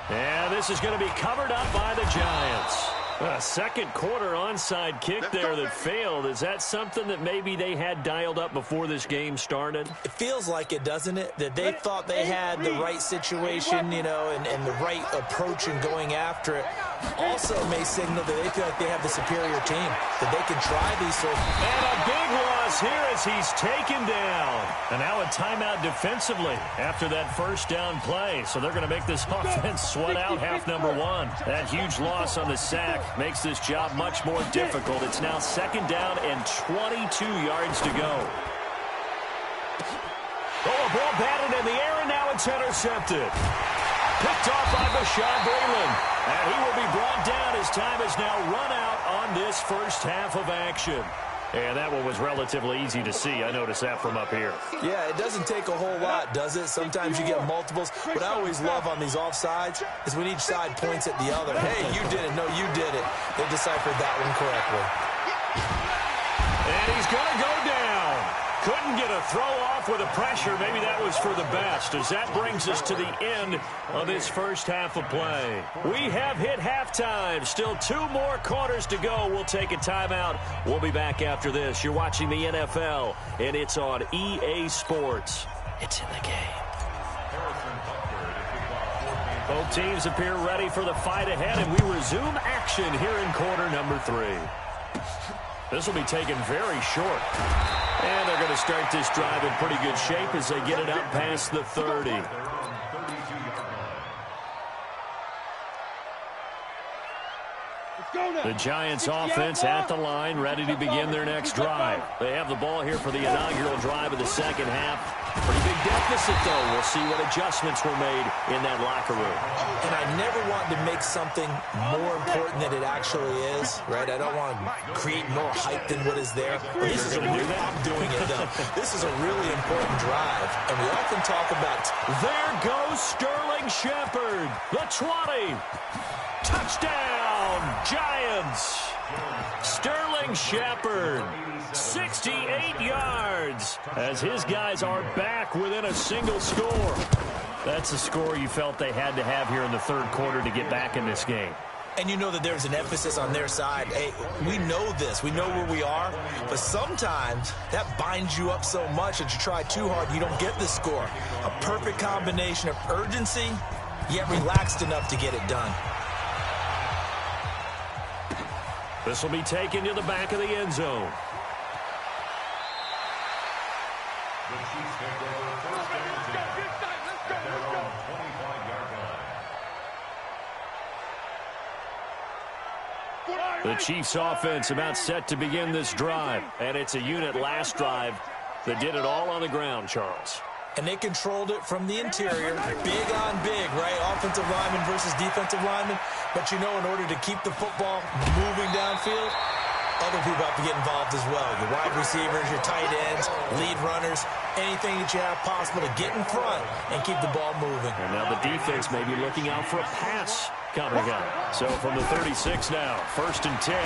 And this is going to be covered up by the Giants. A second quarter onside kick there that failed. Is that something that maybe they had dialed up before this game started? It feels like it, doesn't it? That they thought they had the right situation, you know, and the right approach in going after it. Also may signal that they feel like they have the superior team, that they can try these sorts. And a big loss here as he's taken down. And now a timeout defensively after that first down play. So they're going to make this offense sweat out half number 1. That huge loss on the sack makes this job much more difficult. It's now second down and 22 yards to go. Oh, a ball batted in the air, and now it's intercepted. Picked off by Bashaud Breeland. And he will be brought down as time is now run out on this first half of action. And that one was relatively easy to see. I noticed that from up here. Yeah, it doesn't take a whole lot, does it? Sometimes you get multiples. What I always love on these offsides is when each side points at the other. Hey, you did it. No, you did it. They deciphered that one correctly. And he's going to go down. Couldn't get a throw off with the pressure. Maybe that was for the best, as that brings us to the end of this first half of play. We have hit halftime. Still 2 more quarters to go. We'll take a timeout. We'll be back after this. You're watching the NFL, and it's on EA Sports. It's in the game. Both teams appear ready for the fight ahead, and we resume action here in quarter number 3. This will be taken very short. And they're going to start this drive in pretty good shape as they get it up past the 30. The Giants offense at the line, ready to begin their next drive. They have the ball here for the inaugural drive of the second half. Pretty big deficit, though. We'll see what adjustments were made in that locker room. And I never want to make something more important than it actually is, right? I don't want to create more hype than what is there. But this is I'm doing it, though. This is a really important drive, and we often talk about... There goes Sterling Shepard, the 20. Touchdown, Giants. Sterling Shepard, 68 yards, as his guys are back within a single score. That's a score you felt they had to have here in the third quarter to get back in this game. And you know that there's an emphasis on their side. Hey, we know this. We know where we are. But sometimes that binds you up so much that you try too hard and you don't get the score. A perfect combination of urgency, yet relaxed enough to get it done. This will be taken to the back of the end zone. The Chiefs take over first and 10. At their own 25-yard line. The Chiefs offense about set to begin this drive. And it's a unit last drive that did it all on the ground, Charles. And they controlled it from the interior. Big on big, right? Offensive lineman versus defensive lineman. But you know, in order to keep the football moving downfield, other people have to get involved as well. Your wide receivers, your tight ends, lead runners, anything that you have possible to get in front and keep the ball moving. And now the defense may be looking out for a pass coming up. So from the 36 now, first and 10.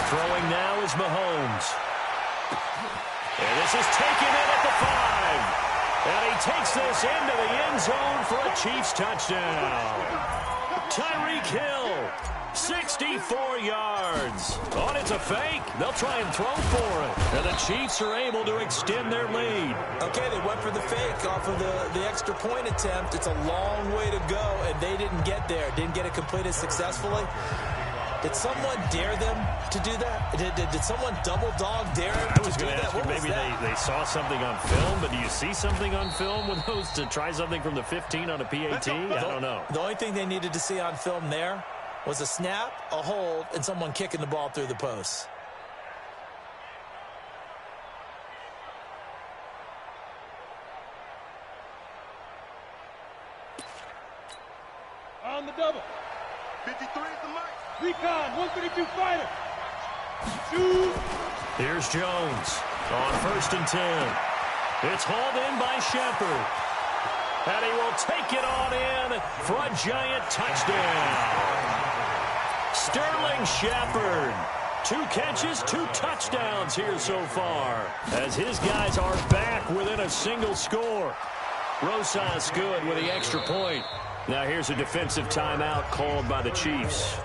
Throwing now is Mahomes. And this is taken in at the 5. And he takes this into the end zone for a Chiefs touchdown. Tyreek Hill, 64 yards. Oh, it's a fake. They'll try and throw for it. And the Chiefs are able to extend their lead. Okay, they went for the fake off of the extra point attempt. It's a long way to go, and they didn't get there. Didn't get it completed successfully. Did someone dare them to do that? Did someone double dog dare them to do that? I was going to ask you, maybe they saw something on film, but do you see something on film with those to try something from the 15 on a PAT? I don't know. The only thing they needed to see on film there was a snap, a hold, and someone kicking the ball through the post. On the double. 53 is the mark. Recon, 132 fighter. Shoot. Here's Jones on 1st and 10. It's hauled in by Shepard. And he will take it on in for a giant touchdown. Sterling Shepard. 2 catches, 2 touchdowns here so far, as his guys are back within a single score. Rosas good with the extra point. Now here's a defensive timeout called by the Chiefs.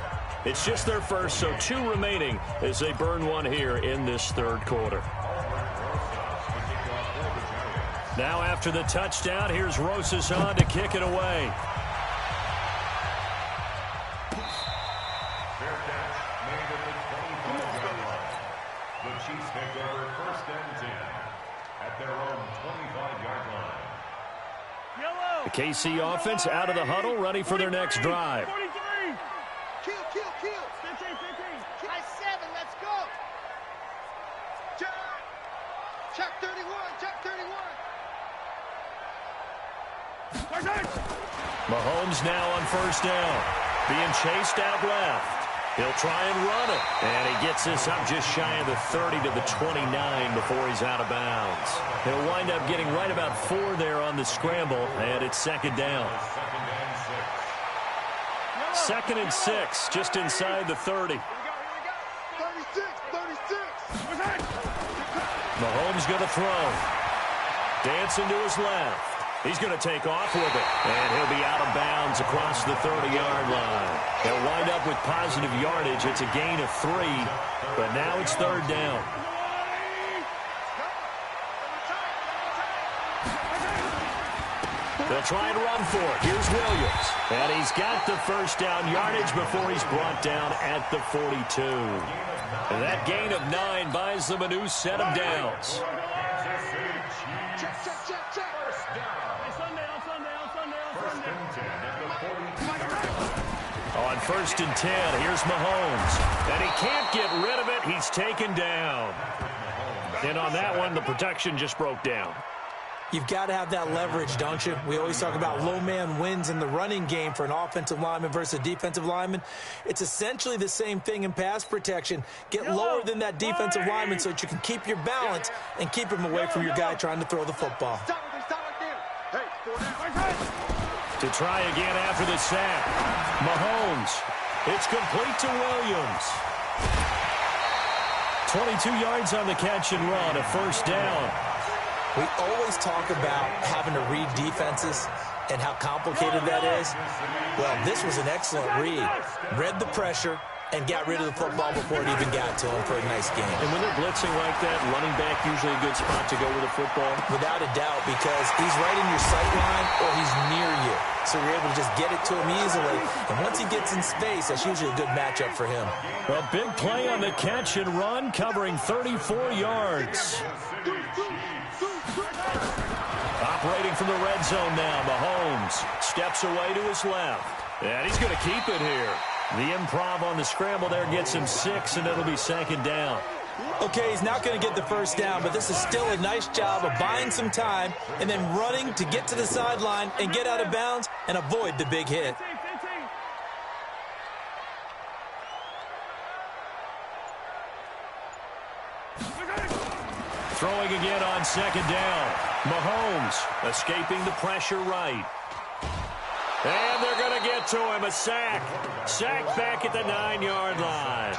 It's just their first, so 2 remaining as they burn one here in this 3rd quarter. Now after the touchdown, here's Rosas on to kick it away. Fair catch made at the 25-yard line. The Chiefs take over 1st and 10 at their own 25-yard line. The KC offense out of the huddle, ready for their next drive. 43. Kill. 15. High 7, let's go. Check 31. Mahomes now on 1st down. Being chased out left. He'll try and run it. And he gets this up just shy of the 30 to the 29 before he's out of bounds. He'll wind up getting right about 4 there on the scramble, and it's 2nd down. 2nd and 6, just inside the 30. 36. Mahomes going to throw. Dancing to his left. He's going to take off with it. And he'll be out of bounds across the 30-yard line. They'll wind up with positive yardage. It's a gain of 3, but now it's 3rd down. They'll try and run for it. Here's Williams. And he's got the 1st down yardage before he's brought down at the 42. And that gain of 9 buys them a new set of downs. Check. On 1st and 10, here's Mahomes. And he can't get rid of it. He's taken down. And on that one, the protection just broke down. You've got to have that leverage, don't you? We always talk about low man wins in the running game for an offensive lineman versus a defensive lineman. It's essentially the same thing in pass protection. Get lower than that defensive lineman so that you can keep your balance and keep him away from your guy trying to throw the football. To try again after the sack. Mahomes. It's complete to Williams. 22 yards on the catch and run, a 1st down. We always talk about having to read defenses and how complicated that is. Well, this was an excellent read. Read the pressure and got rid of the football before it even got to him for a nice game. And when they're blitzing like that, running back usually a good spot to go with the football? Without a doubt, because he's right in your sight line or he's near you. So you're able to just get it to him easily. And once he gets in space, that's usually a good matchup for him. A big play on the catch and run, covering 34 yards. Operating from the red zone now, Mahomes steps away to his left. And he's going to keep it here. The improv on the scramble there gets him 6, and it'll be 2nd down. Okay, he's not going to get the 1st down, but this is still a nice job of buying some time and then running to get to the sideline and get out of bounds and avoid the big hit. Throwing again on 2nd down. Mahomes escaping the pressure right. And they're going to get to him. A sack. Sack back at the 9-yard line.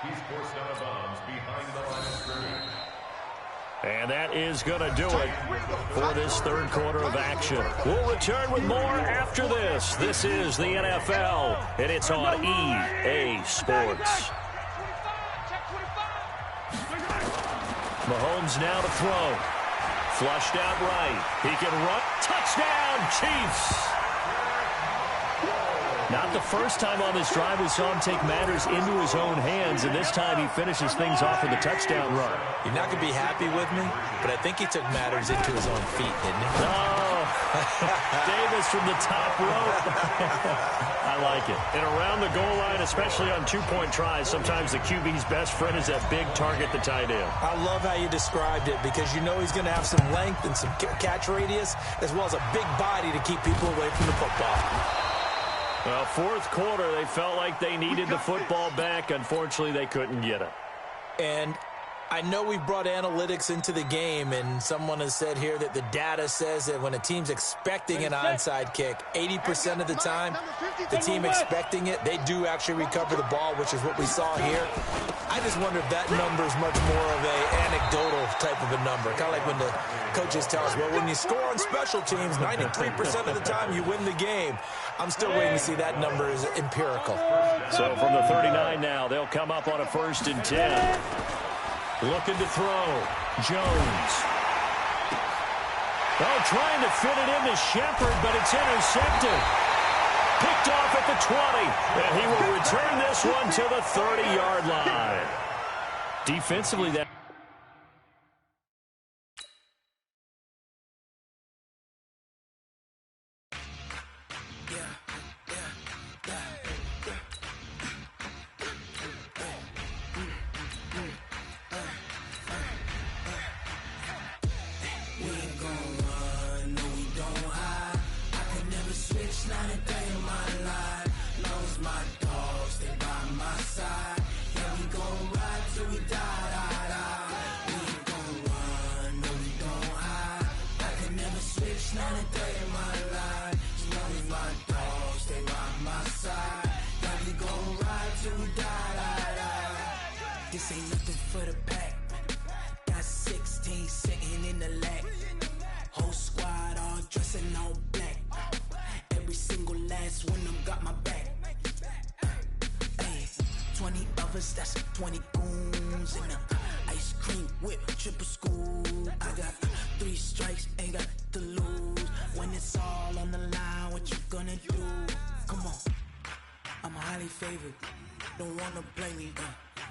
He's forced out of bounds behind the line of scrimmage. And that is going to do it for this third quarter of action. We'll return with more after this. This is the NFL, and it's on EA Sports. Mahomes now to throw. Flushed out right. He can run. Touchdown, Chiefs! Not the first time on this drive we saw him take matters into his own hands, and this time he finishes things off with a touchdown run. You're not going to be happy with me, but I think he took matters into his own feet, didn't he? Oh, Davis from the top rope. I like it. And around the goal line, especially on two-point tries, sometimes the QB's best friend is that big target, the tight end. I love how you described it because you know he's going to have some length and some catch radius as well as a big body to keep people away from the football. Well, fourth quarter, they felt like they needed the football back. Unfortunately, they couldn't get it. And I know we've brought analytics into the game, and someone has said here that the data says that when a team's expecting an onside kick, 80% of the time, the team expecting it, they do actually recover the ball, which is what we saw here. I just wonder if that number is much more of an anecdotal type of a number. Kind of like when the coaches tell us, well, when you score on special teams, 93% of the time you win the game. I'm still waiting to see that number is empirical. So from the 39 now, they'll come up on a 1st and 10. Looking to throw. Jones. Oh, trying to fit it into Shepard, but it's intercepted. Picked off at the 20. And he will return this one to the 30-yard line. Defensively, that... This ain't nothing for the pack. Got 16 sitting in the lap. Whole squad all dressing all black. Every single last one of them got my back. Hey, 20 of us, that's 20 goons in a ice cream whip, triple scoop. I got 3 strikes, ain't got to lose. When it's all on the line, what you gonna do? Come on, I'm highly favored. Don't wanna blame me,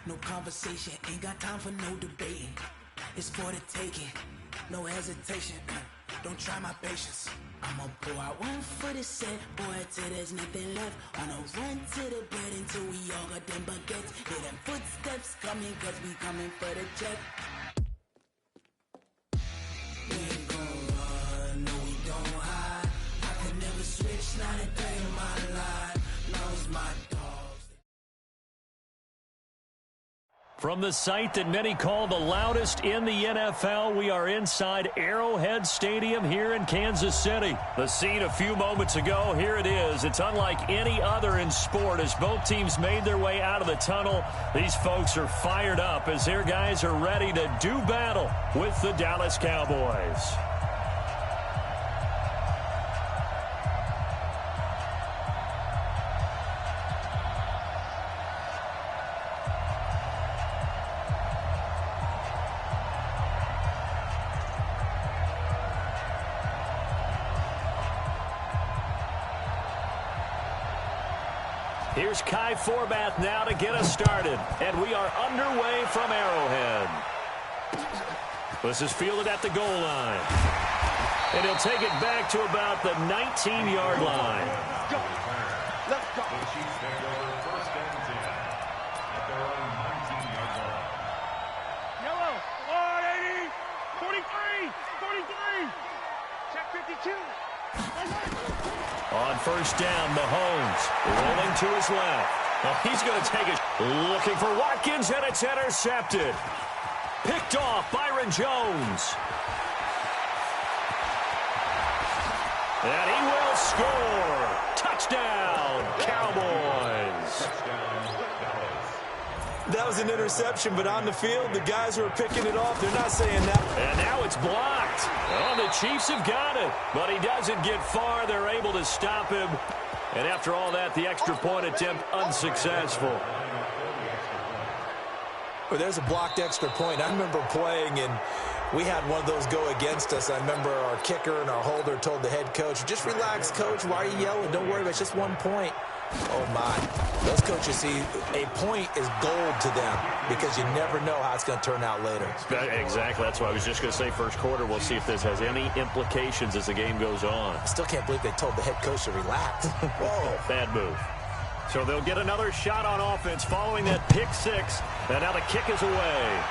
no conversation, ain't got time for no debating. It's for the taking, no hesitation. Don't try my patience. I'ma pull out one for the set, boy, till there's nothing left. On a run to the bed until we all got them baguettes. Hear them footsteps coming, cause we coming for the check. We ain't gon' run, no we don't hide. I can never switch, not a day in my life. Knows my dogs. From the site that many call the loudest in the NFL, we are inside Arrowhead Stadium here in Kansas City. The scene a few moments ago, here it is. It's unlike any other in sport as both teams made their way out of the tunnel. These folks are fired up as their guys are ready to do battle with the Dallas Cowboys. Here's Kai Forbath now to get us started. And we are underway from Arrowhead. This is fielded at the goal line. And he'll take it back to about the 19-yard line. Let's go. The Chiefs take over 1st and 10 at their own 19-yard line. Yellow, 180, 43, 43. Check 52. On 1st down, Mahomes rolling to his left. Well, he's going to take it. Looking for Watkins, and it's intercepted. Picked off Byron Jones. And he will score. Touchdown, Cowboys. Touchdown, Dallas. That was an interception, but on the field, the guys who are picking it off, they're not saying that. And now it's blocked. Oh, the Chiefs have got it, but he doesn't get far. They're able to stop him. And after all that, the extra point attempt unsuccessful. Well, there's a blocked extra point. I remember playing, and we had one of those go against us. I remember our kicker and our holder told the head coach, just relax, coach. Why are you yelling? Don't worry about it. It's just 1 point. Oh, my. Those coaches see a point is gold to them because you never know how it's going to turn out later. Exactly. That's what I was just going to say. First quarter, we'll see if this has any implications as the game goes on. I still can't believe they told the head coach to relax. Whoa. Bad move. So they'll get another shot on offense following that pick six. And now the kick is away.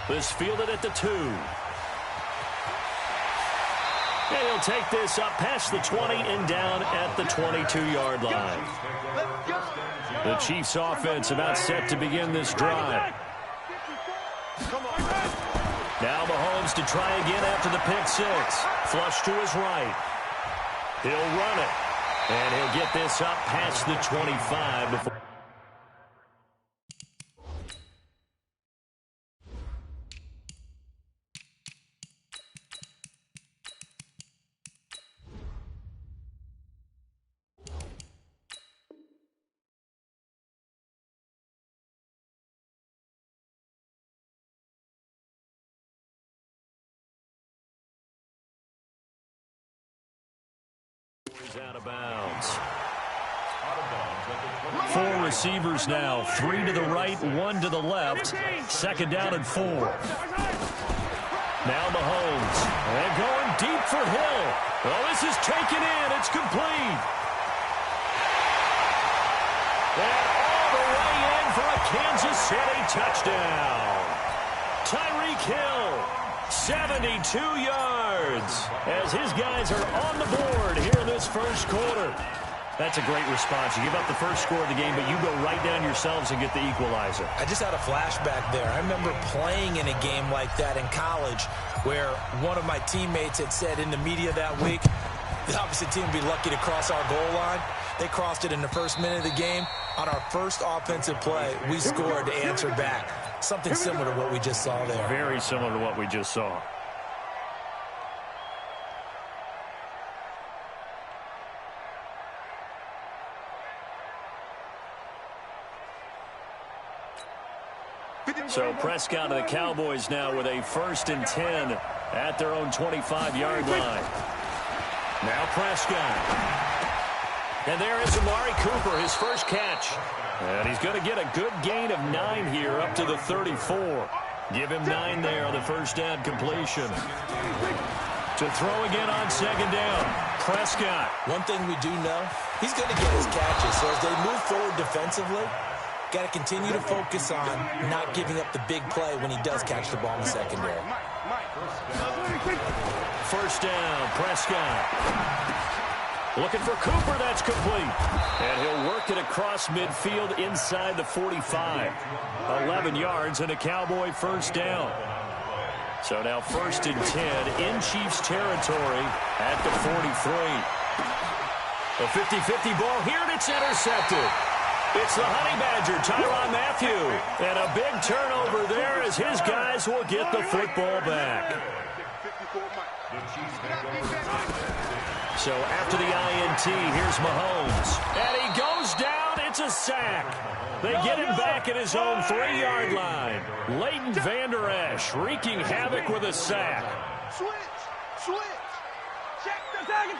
This fielded at the 2. And he'll take this up past the 20 and down at the 22-yard line. The Chiefs offense about set to begin this drive. Now Mahomes to try again after the pick six. Flush to his right. He'll run it. And he'll get this up past the 25 before. Out of bounds. 4 receivers now, 3 to the right, 1 to the left. Second down and 4. Now Mahomes, and going deep for Hill. Oh, this is taken in. It's complete. And all the way in for a Kansas City touchdown. Tyreek Hill, 72 yards, as his guys are on the board here in this first quarter. That's a great response. You give up the first score of the game, but you go right down yourselves and get the equalizer. I just had a flashback there. I remember playing in a game like that in college where one of my teammates had said in the media that week, the opposite team would be lucky to cross our goal line. They crossed it in the first minute of the game. On our first offensive play, we scored to answer back. Something similar to what we just saw there. Very similar to what we just saw. So Prescott and the Cowboys now with a 1st and 10 at their own 25-yard line. Now Prescott. And there is Amari Cooper, his first catch. And he's going to get a good gain of 9 here up to the 34. Give him 9 there on the first down completion. To throw again on second down. Prescott. One thing we do know, he's going to get his catches. So as they move forward defensively, got to continue to focus on not giving up the big play when he does catch the ball in the secondary. First down, Prescott. Looking for Cooper, that's complete. And he'll work it across midfield inside the 45. 11 yards and a Cowboy first down. So now 1st and 10 in Chiefs territory at the 43. A 50-50 ball here, and it's intercepted. It's the Honey Badger, Tyrann Mathieu. And a big turnover there as his guys will get the football back. So after the INT, here's Mahomes. And he goes down. It's a sack. They get him back at his own 3-yard line. Leighton Vander Esch wreaking havoc with a sack. Switch. Check the tag.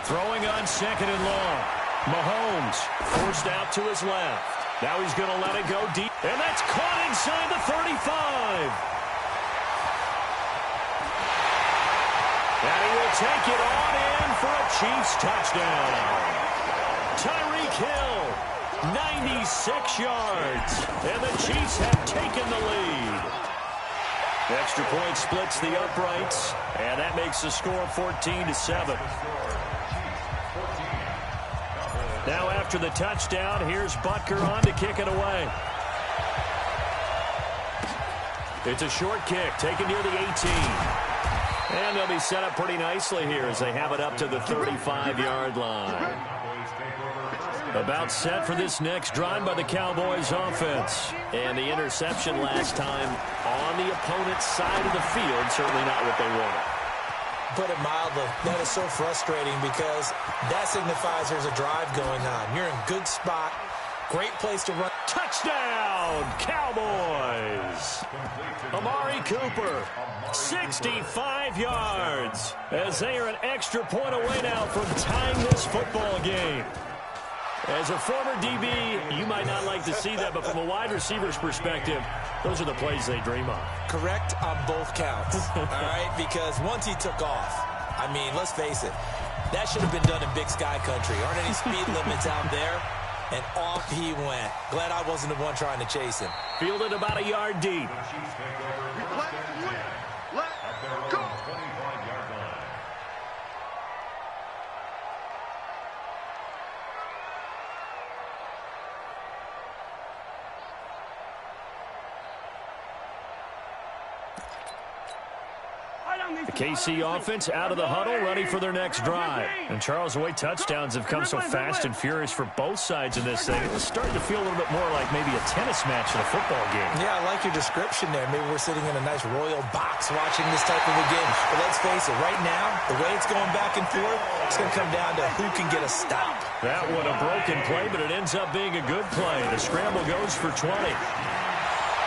Throwing on 2nd and long. Mahomes forced out to his left. Now he's going to let it go deep. And that's caught inside the 35. And he will take it on in for a Chiefs touchdown. Tyreek Hill, 96 yards. And the Chiefs have taken the lead. Extra point splits the uprights. And that makes the score 14-7. Now after the touchdown, here's Butker on to kick it away. It's a short kick taken near the 18. And they'll be set up pretty nicely here as they have it up to the 35-yard line. About set for this next drive by the Cowboys offense. And the interception last time on the opponent's side of the field, certainly not what they wanted. Put it mildly, that is so frustrating because that signifies there's a drive going on. You're in a good spot, great place to run. Touchdown, Cowboys! Amari Cooper, 65 yards, as they are an extra point away now from tying this football game. As a former DB, you might not like to see that, but from a wide receiver's perspective, those are the plays they dream of. Correct on both counts, all right? Because once he took off, I mean, let's face it, that should have been done in Big Sky Country. Aren't any speed limits out there? And off he went. Glad I wasn't the one trying to chase him. Fielded about a yard deep. Let's go. 25-yard line. The KC offense out of the huddle, ready for their next drive. And Charles, the way touchdowns have come so fast and furious for both sides in this thing, it's starting to feel a little bit more like maybe a tennis match in a football game. Yeah, I like your description there. Maybe we're sitting in a nice royal box watching this type of a game. But let's face it, right now, the way it's going back and forth, it's going to come down to who can get a stop. That one a broken play, but it ends up being a good play. The scramble goes for 20.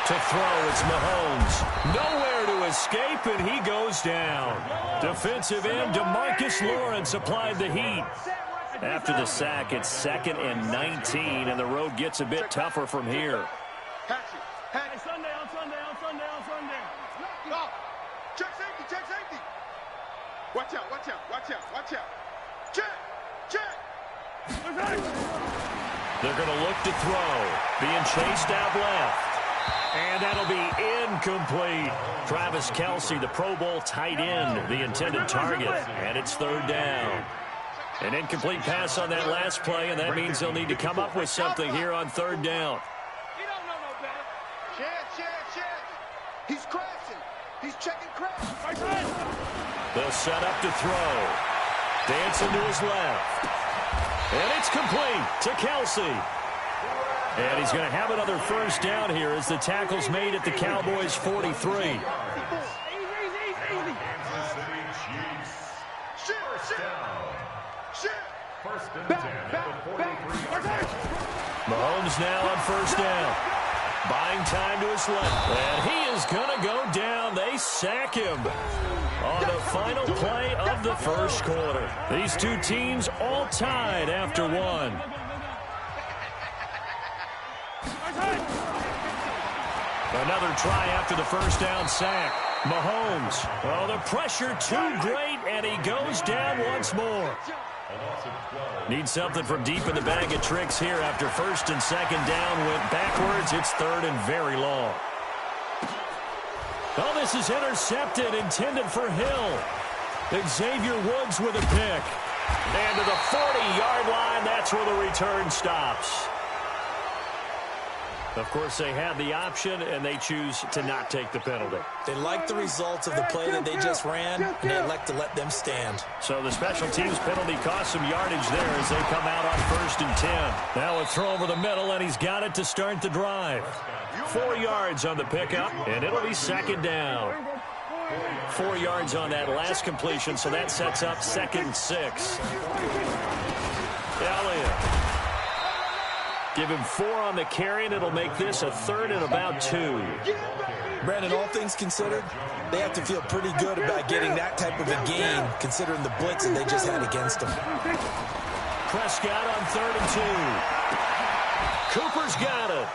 To throw, it's Mahomes. Nowhere to escape, and he goes down. Defensive end DeMarcus Lawrence applied the heat. After the sack, it's 2nd and 19, and the road gets a bit tougher from here. Sunday. No. Check safety. Watch out. Check. They're going to look to throw. Being chased out left. And that'll be incomplete. Travis Kelce, the Pro Bowl tight end, the intended target. And it's 3rd down. An incomplete pass on that last play, and that means they'll need to come up with something here on 3rd down. He don't know no better. Chance. He's crashing. He's checking crash. They'll set up to throw. Dancing to his left. And it's complete to Kelce. And he's going to have another 1st down here as the tackle's made at the Cowboys' 43. Kansas City Chiefs. First and 10 at the 43-yard line. Mahomes now on 1st down. Buying time to his left. And he is going to go down. They sack him on the final play of the 1st quarter. These two teams all tied after one. Another try after the 1st down sack. Mahomes. Oh, the pressure too great, and he goes down once more. Needs something from deep in the bag of tricks here after 1st and 2nd down went backwards. It's 3rd and very long. Oh, this is intercepted, intended for Hill. Xavier Woods with a pick. And to the 40-yard line, that's where the return stops. Of course, they had the option, and they choose to not take the penalty. They like the results of the play that they just ran, and they elect to let them stand. So the special teams penalty cost some yardage there as they come out on 1st and 10. Now a throw over the middle, and he's got it to start the drive. 4 yards on the pickup, and it'll be 2nd down. 4 yards on that last completion, so that sets up 2nd and 6. Elliott. Give him 4 on the carry, and it'll make this a 3rd and about 2. Brandon, all things considered, they have to feel pretty good about getting that type of a gain, considering the blitz that they just had against them. Prescott on 3rd and 2. Cooper's got it.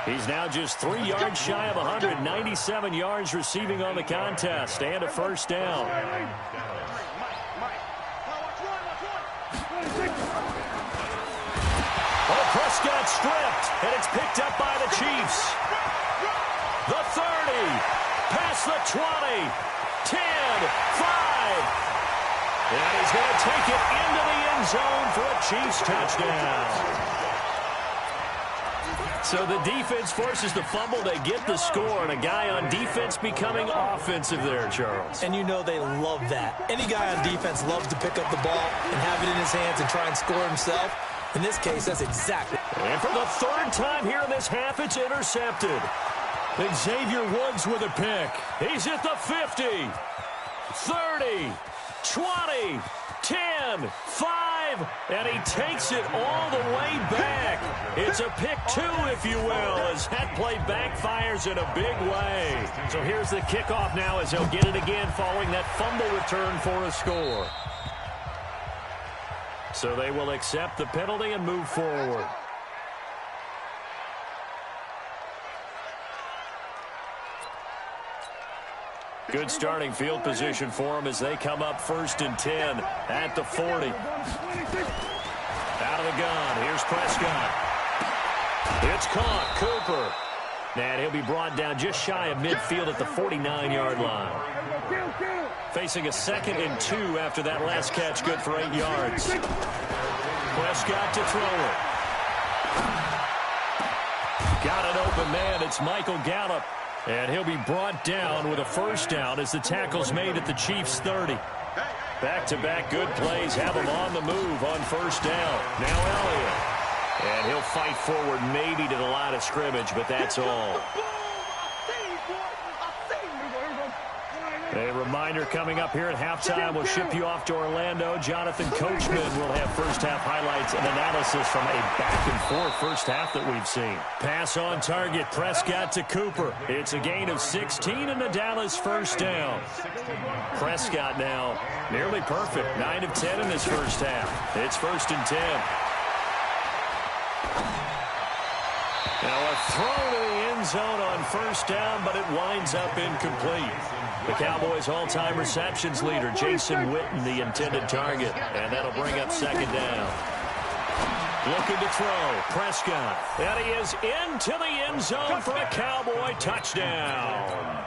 He's now just 3 yards shy of 197 yards receiving on the contest, and a 1st down. Oh, Prescott stripped, and it's picked up by the Chiefs. The 30, past the 20, 10, 5. And he's going to take it into the end zone for a Chiefs touchdown. So the defense forces the fumble. They get the score, and a guy on defense becoming offensive there, Charles. And you know they love that. Any guy on defense loves to pick up the ball and have it in his hands and try and score himself. In this case, that's exactly. And for the third time here in this half, it's intercepted. Xavier Woods with a pick. He's at the 50, 30, 20, 10, 5, and he takes it all the way back. It's a pick two, if you will, as that play backfires in a big way. So here's the kickoff now as he'll get it again following that fumble return for a score. So they will accept the penalty and move forward. Good starting field position for them as they come up 1st and 10 at the 40. Out of the gun. Here's Prescott. It's caught. Cooper. And he'll be brought down just shy of midfield at the 49-yard line. Facing a 2nd and 2 after that last catch. Good for 8 yards. Prescott to throw it. Got an open man. It's Michael Gallup. And he'll be brought down with a first down as the tackle's made at the Chiefs' 30. Back-to-back good plays have him on the move on first down. Now Elliott. And he'll fight forward maybe to the line of scrimmage, but that's all. A reminder coming up here at halftime. We'll ship you off to Orlando. Jonathan Coachman will have first-half highlights and analysis from a back-and-forth first half that we've seen. Pass on target. Prescott to Cooper. It's a gain of 16 and a Dallas first down. Prescott now nearly perfect. 9 of 10 in this first half. It's 1st and 10. Now a throw to the end zone on first down, but it winds up incomplete. The Cowboys' all-time receptions leader, Jason Witten, the intended target, and that'll bring up 2nd down. Looking to throw, Prescott, and he is into the end zone for a Cowboy touchdown.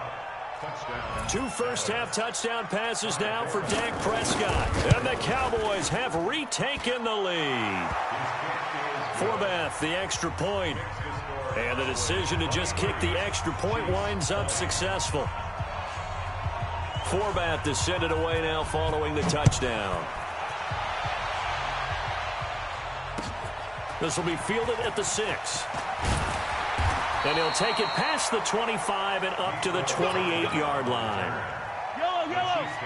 2 first-half touchdown passes now for Dak Prescott, and the Cowboys have retaken the lead. Forbath, the extra point, and the decision to just kick the extra point winds up successful. Forbath to send it away now following the touchdown. This will be fielded at the 6. And he'll take it past the 25 and up to the 28-yard line.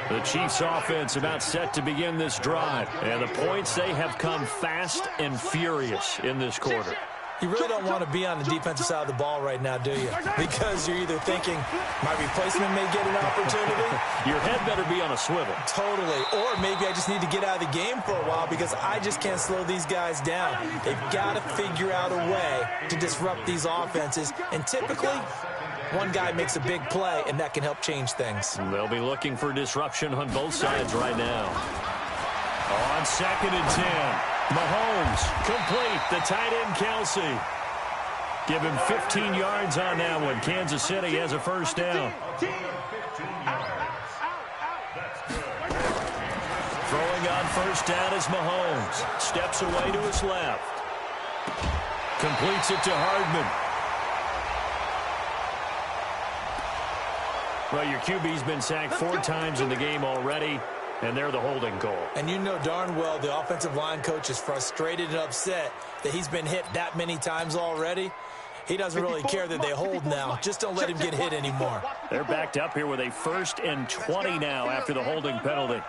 The Chiefs offense about set to begin this drive. And the points, they have come fast and furious in this quarter. You really don't want to be on the defensive side of the ball right now, do you? Because you're either thinking, my replacement may get an opportunity. Your head better be on a swivel. Totally. Or maybe I just need to get out of the game for a while because I just can't slow these guys down. They've got to figure out a way to disrupt these offenses. And typically, one guy makes a big play, and that can help change things. They'll be looking for disruption on both sides right now. On 2nd and 10. Mahomes, complete, the tight end Kelsey. Give him 15 yards on that one. Kansas City has a first down. Throwing on first down is Mahomes. Steps away to his left. Completes it to Hardman. Well, your QB's been sacked 4 times in the game already. And they're the holding goal. And you know darn well the offensive line coach is frustrated and upset that he's been hit that many times already. He doesn't really care that they hold now. Just don't let him get hit anymore. They're backed up here with a 1st and 20 now after the holding penalty.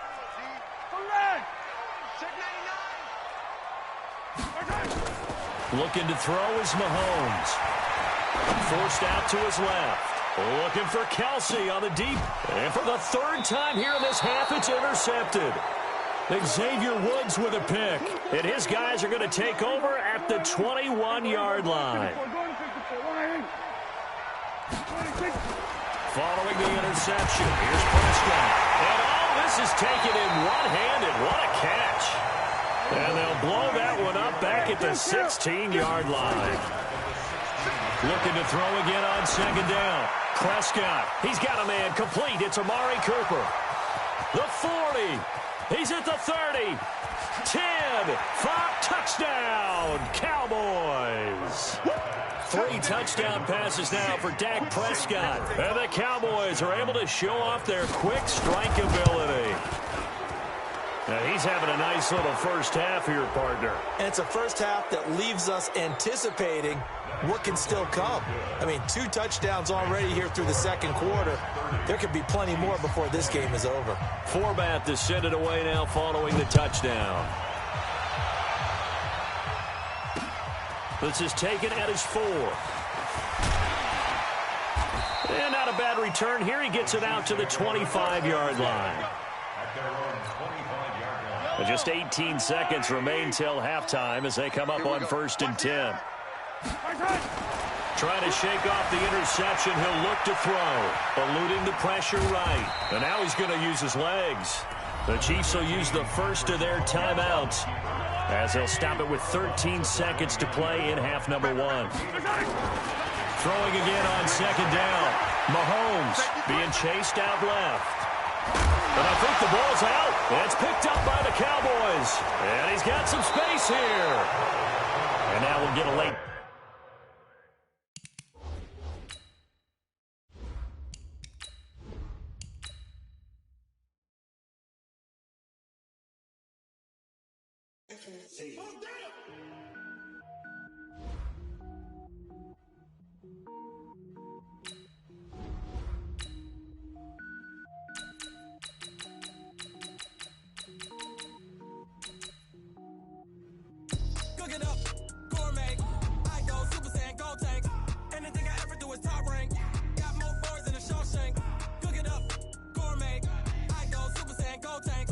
Looking to throw is Mahomes. Forced out to his left. Looking for Kelsey on the deep. And for the 3rd time here in this half, it's intercepted. Xavier Woods with a pick. And his guys are going to take over at the 21-yard line. Following the interception, here's Prescott. And this is taken in one-handed. What a catch. And they'll blow that one up back at the 16-yard line. Looking to throw again on 2nd down. Prescott, he's got a man complete. It's Amari Cooper. The 40. He's at the 30. 10. 5. Touchdown, Cowboys. 3 touchdown passes now for Dak Prescott. And the Cowboys are able to show off their quick strike ability. Now he's having a nice little first half here, partner. And it's a first half that leaves us anticipating what can still come. I mean, 2 touchdowns already here through the second quarter. There could be plenty more before this game is over. Forbath to send it away now following the touchdown. This is taken at his 4. And not a bad return here. He gets it out to the 25-yard line. Just 18 seconds remain till halftime as they come up on 1st and 10. Trying to shake off the interception. He'll look to throw. Eluding the pressure right. And now he's going to use his legs. The Chiefs will use the first of their timeouts as they'll stop it with 13 seconds to play in half number 1. Throwing again on 2nd down. Mahomes being chased out left. And I think the ball's out. It's picked up by the Cowboys. And he's got some space here. And now we'll get a late. Cook it up, gourmet. I go Super Saiyan, gold tank. Anything I ever do is top rank. Got more boys than a Shawshank. Cook it up, gourmet. I go Super Saiyan, gold tank.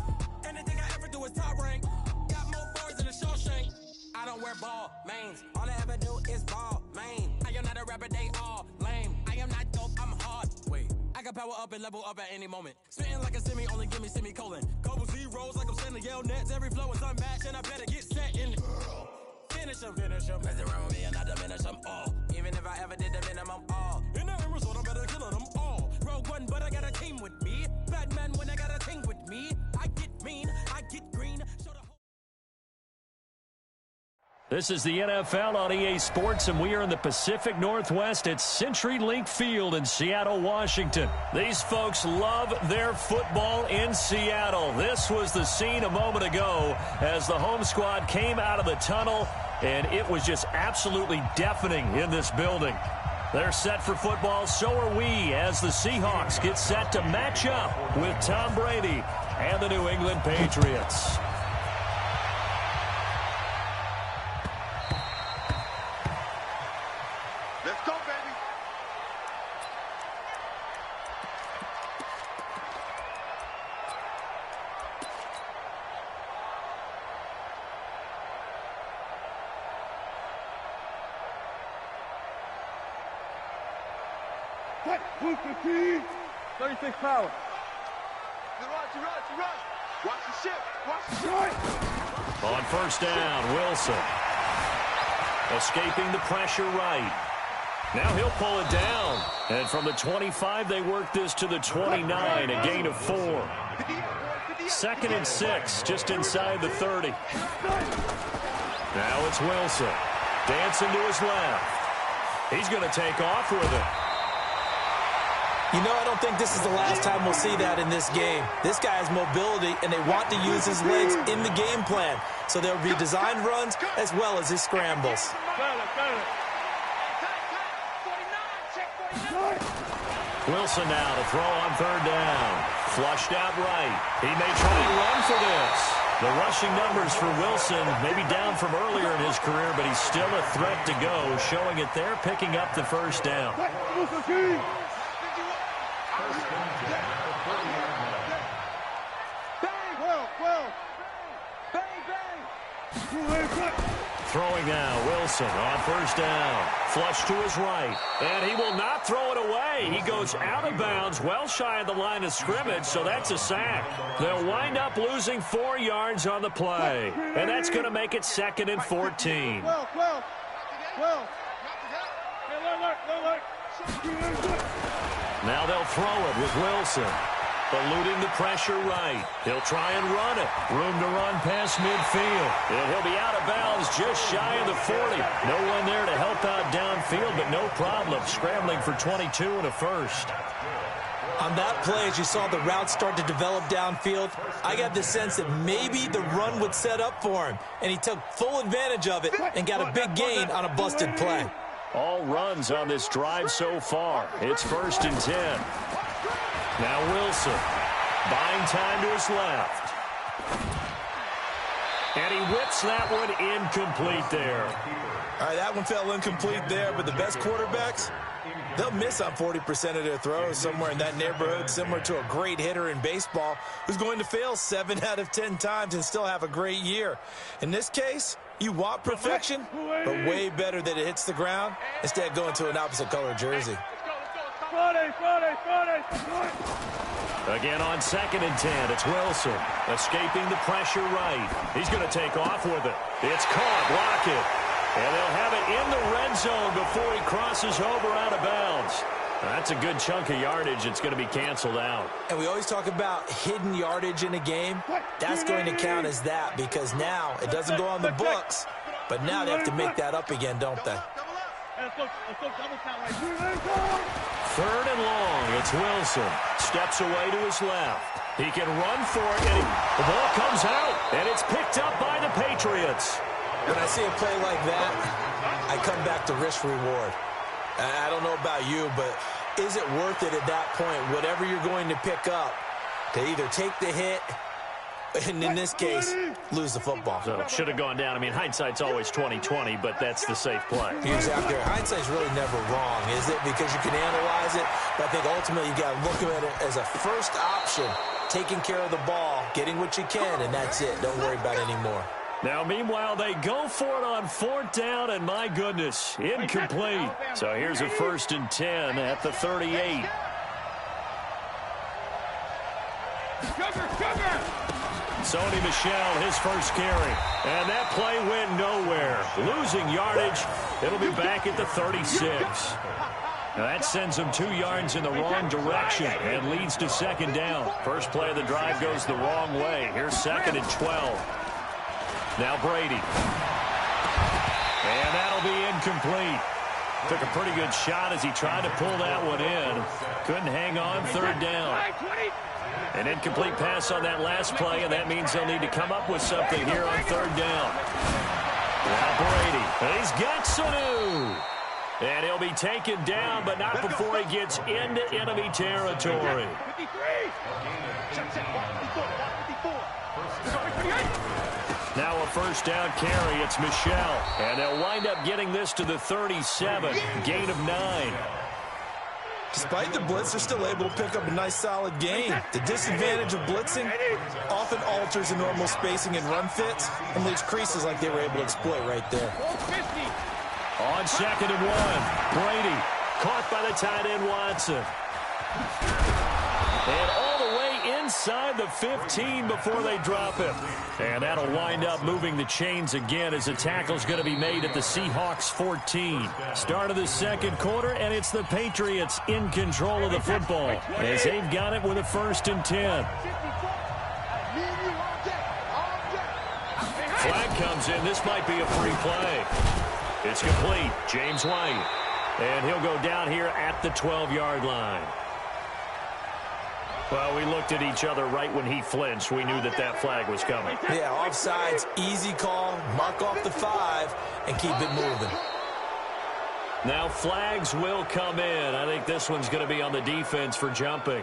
Anything I ever do is top rank. Got more boys than a Shawshank. I don't wear ball mains. All I ever do is ball main. I am not a rapper, they all lame. I am not dope, I'm hard. Wait, I can power up and level up at any moment. Spitting like a semi, only give me semicolon. Couple zeros like I'm sending yell nets. Every flow is unmatched and I better get set in. Finish them. Mess around with me and I diminish them all. Even if I ever did the minimum all. In the end result, I'm better killing them all. Rogue One, but I got a team with me. Batman when I got a team with me. I get mean, I get green. Show the whole. This is the NFL on EA Sports, and we are in the Pacific Northwest at CenturyLink Field in Seattle, Washington. These folks love their football in Seattle. This was the scene a moment ago as the home squad came out of the tunnel, and it was just absolutely deafening in this building. They're set for football, so are we, as the Seahawks get set to match up with Tom Brady and the New England Patriots. Let's go, baby. What? 36 power. Roger. Watch the ship. Watch the ship. On 1st down, Wilson. Escaping the pressure right. Now he'll pull it down. And from the 25, they work this to the 29, a gain of 4. 2nd and 6, just inside the 30. Now it's Wilson. Dancing to his left. He's going to take off with it. You know, I don't think this is the last time we'll see that in this game. This guy has mobility, and they want to use his legs in the game plan. So there'll be designed runs as well as his scrambles. Wilson now to throw on 3rd down. Flushed out right. He may try and run for this. The rushing numbers for Wilson may be down from earlier in his career, but he's still a threat to go, showing it there, picking up the 1st down. Throwing now, Wilson on 1st down. Flush to his right, and he will not throw it away. He goes out of bounds, well shy of the line of scrimmage, so that's a sack. They'll wind up losing 4 yards on the play, and that's going to make it 2nd and 14. Now they'll throw it with Wilson. Eluding the pressure right. He'll try and run it. Room to run past midfield. And he'll be out of bounds just shy of the 40. No one there to help out field, but no problem. Scrambling for 22 and a first. On that play, as you saw the route start to develop downfield, I got the sense that maybe the run would set up for him, and he took full advantage of it and got a big gain on a busted play. All runs on this drive so far. It's 1st and 10. Now Wilson, buying time to his left. And he whips that one incomplete there. All right, that one fell incomplete there, but the best quarterbacks, they'll miss on 40% of their throws, somewhere in that neighborhood, similar to a great hitter in baseball who's going to fail 7 out of 10 times and still have a great year. In this case, you want perfection, but way better that it hits the ground instead of going to an opposite color jersey. Again on 2nd and 10, it's Wilson, escaping the pressure right. He's going to take off with it. It's caught, block it. And they'll have it in the red zone before he crosses over out of bounds. That's a good chunk of yardage. It's going to be canceled out. And we always talk about hidden yardage in a game. That's going to count as that because now it doesn't go on the books, but now they have to make that up again, don't they? 3rd and long. It's Wilson. Steps away to his left. He can run for it, and the ball comes out, and it's picked up by the Patriots. When I see a play like that, I come back to risk reward. I don't know about you, but is it worth it at that point, whatever you're going to pick up, to either take the hit, and in this case, lose the football? So should have gone down. I mean, hindsight's always 20/20, but that's the safe play. Exactly. Hindsight's really never wrong, is it? Because you can analyze it, but I think ultimately you got to look at it as a first option, taking care of the ball, getting what you can, and that's it. Don't worry about it anymore. Now, meanwhile, they go for it on 4th down, and my goodness, incomplete. So here's a 1st and 10 at the 38. Sony Michel, his first carry. And that play went nowhere. Losing yardage. It'll be back at the 36. Now that sends them 2 yards in the wrong direction and leads to 2nd down. First play of the drive goes the wrong way. Here's 2nd and 12. Now Brady. And that'll be incomplete. Took a pretty good shot as he tried to pull that one in. Couldn't hang on, 3rd down. An incomplete pass on that last play, and that means they'll need to come up with something here on 3rd down. Now Brady. He's got Sanu. And he'll be taken down, but not before he gets into enemy territory. Now a 1st down carry. It's Michel. And they'll wind up getting this to the 37. Gain of 9. Despite the blitz, they're still able to pick up a nice, solid gain. The disadvantage of blitzing often alters the normal spacing and run fits and leaves creases like they were able to exploit right there. On 2nd and 1, Brady caught by the tight end Watson. And all the way inside the 15 before they drop him. And that'll wind up moving the chains again as the tackle's going to be made at the Seahawks 14. Start of the 2nd quarter, and it's the Patriots in control of the football as they've got it with a 1st and 10. Flag comes in. This might be a free play. It's complete. James White. And he'll go down here at the 12-yard line. Well, we looked at each other right when he flinched. We knew that that flag was coming. Yeah, offsides, easy call, mark off the 5, and keep it moving. Now flags will come in. I think this one's going to be on the defense for jumping.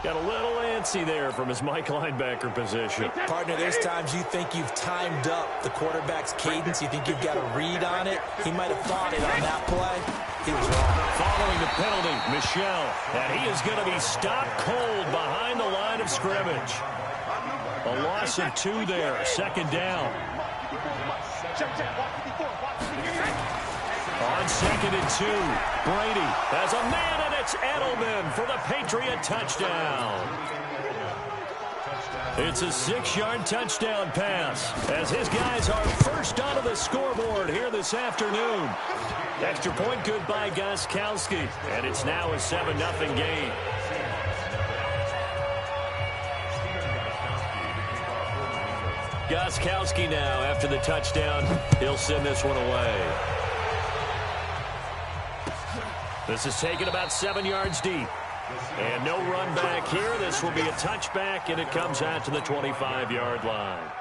Got a little antsy there from his Mike linebacker position. Partner, there's times you think you've timed up the quarterback's cadence. You think you've got a read on it. He might have thought it on that play. He was wrong. Following the penalty, Michel. And he is going to be stopped cold behind the line of scrimmage. A loss of 2 there. 2nd down. On 2nd and 2, Brady has a man, and it's Edelman for the Patriot touchdown. It's a 6-yard touchdown pass as his guys are first onto the scoreboard here this afternoon. Extra point good by Gostkowski, and it's now a 7-0 game. Gostkowski now after the touchdown. He'll send this one away. This is taken about 7 yards deep. And no run back here. This will be a touchback, and it comes out to the 25-yard line.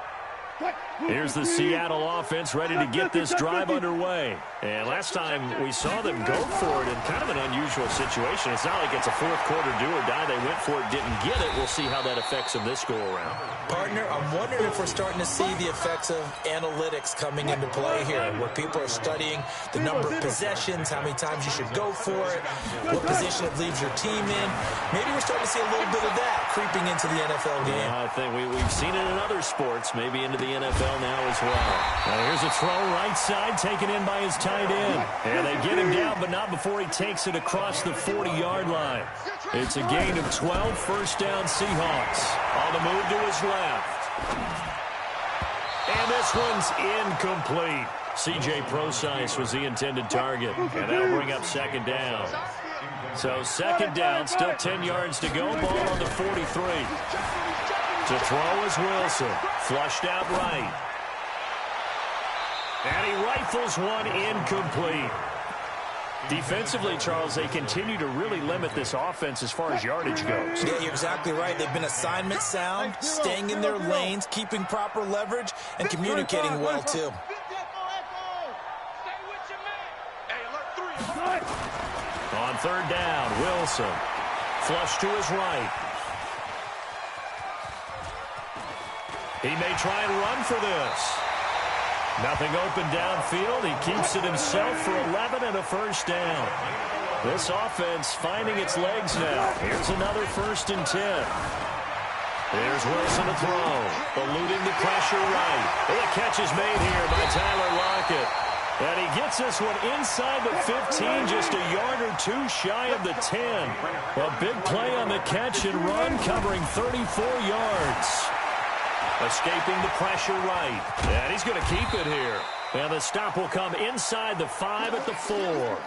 Here's the Seattle offense ready to get this drive underway. And last time we saw them go for it in kind of an unusual situation. It's not like it's a fourth-quarter do-or-die. They went for it, didn't get it. We'll see how that affects them this go-around. Partner, I'm wondering if we're starting to see the effects of analytics coming into play here, where people are studying the number of possessions, how many times you should go for it, what position it leaves your team in. Maybe we're starting to see a little bit of that creeping into the NFL game. Yeah, I think we've seen it in other sports, maybe into the NFL now as well. Now here's a throw right side, taken in by his tight end. And they get him down, but not before he takes it across the 40-yard line. It's a gain of 12, first down Seahawks. On the move to his left. And this one's incomplete. C.J. Procise was the intended target, and that'll bring up second down. So second down, still 10 yards to go, ball on the 43. To throw is Wilson, flushed out right. And he rifles one incomplete. Defensively, Charles, they continue to really limit this offense as far as yardage goes. Yeah, you're exactly right. They've been assignment sound, staying in their lanes, keeping proper leverage, and communicating well, too. On third down, Wilson. Flush to his right. He may try and run for this. Nothing open downfield. He keeps it himself for 11 and a first down. This offense finding its legs now. Here's another 1st and 10. There's Wilson to throw. Eluding the pressure right. The catch is made here by Tyler Lockett. And he gets this one inside the 15, just a yard or two shy of the 10. A big play on the catch and run, covering 34 yards. Escaping the pressure right. And he's going to keep it here. And the stop will come inside the 5 at the 4.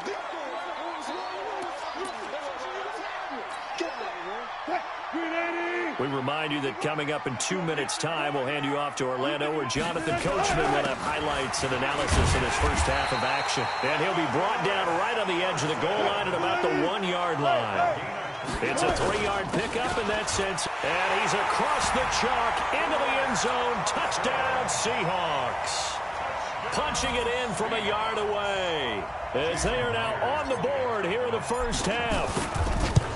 We remind you that coming up in 2 minutes' time, we'll hand you off to Orlando, where Jonathan Coachman will have highlights and analysis in his first half of action. And he'll be brought down right on the edge of the goal line at about the 1-yard line. It's a 3-yard pickup in that sense. And he's across the chalk into the end zone. Touchdown, Seahawks. Punching it in from a yard away, as they are now on the board here in the first half.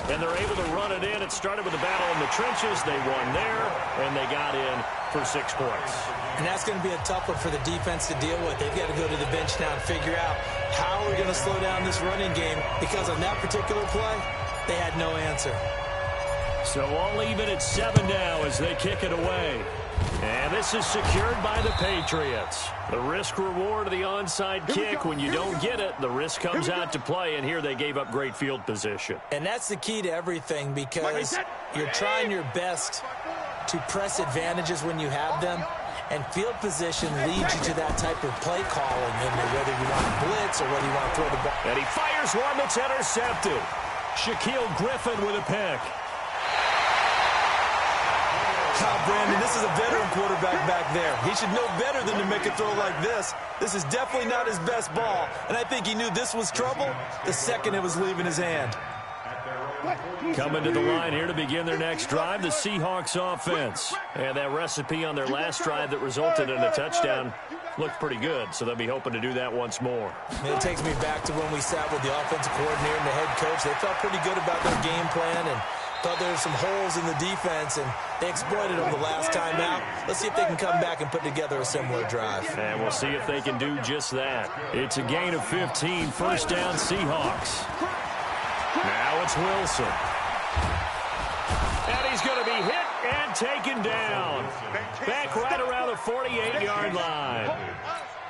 And they're able to run it in. It started with a battle in the trenches. They won there, and they got in for 6 points. And that's going to be a tough one for the defense to deal with. They've got to go to the bench now and figure out how we're going to slow down this running game, because on that particular play, they had no answer. So all even at 7 now as they kick it away. And this is secured by the Patriots. The risk-reward of the onside kick. When you don't get it, the risk comes out to play, and here they gave up great field position. And that's the key to everything, because you're trying your best to press advantages when you have them, and field position leads you to that type of play calling, whether you want to blitz or whether you want to throw the ball. And he fires one that's intercepted. Shaquille Griffin with a pick. Brandon, this is a veteran quarterback back there. He should know better than to make a throw like this. This is definitely not his best ball, and I think he knew this was trouble the second it was leaving his hand. Coming to the line here to begin their next drive, the Seahawks offense. And that recipe on their last drive that resulted in a touchdown looked pretty good, so they'll be hoping to do that once more. It takes me back to when we sat with the offensive coordinator and the head coach. They felt pretty good about their game plan and thought there were some holes in the defense, and they exploited them the last time out. Let's see if they can come back and put together a similar drive. And we'll see if they can do just that. It's a gain of 15, first down Seahawks. Now it's Wilson. And he's going to be hit and taken down. Back right around the 48-yard line.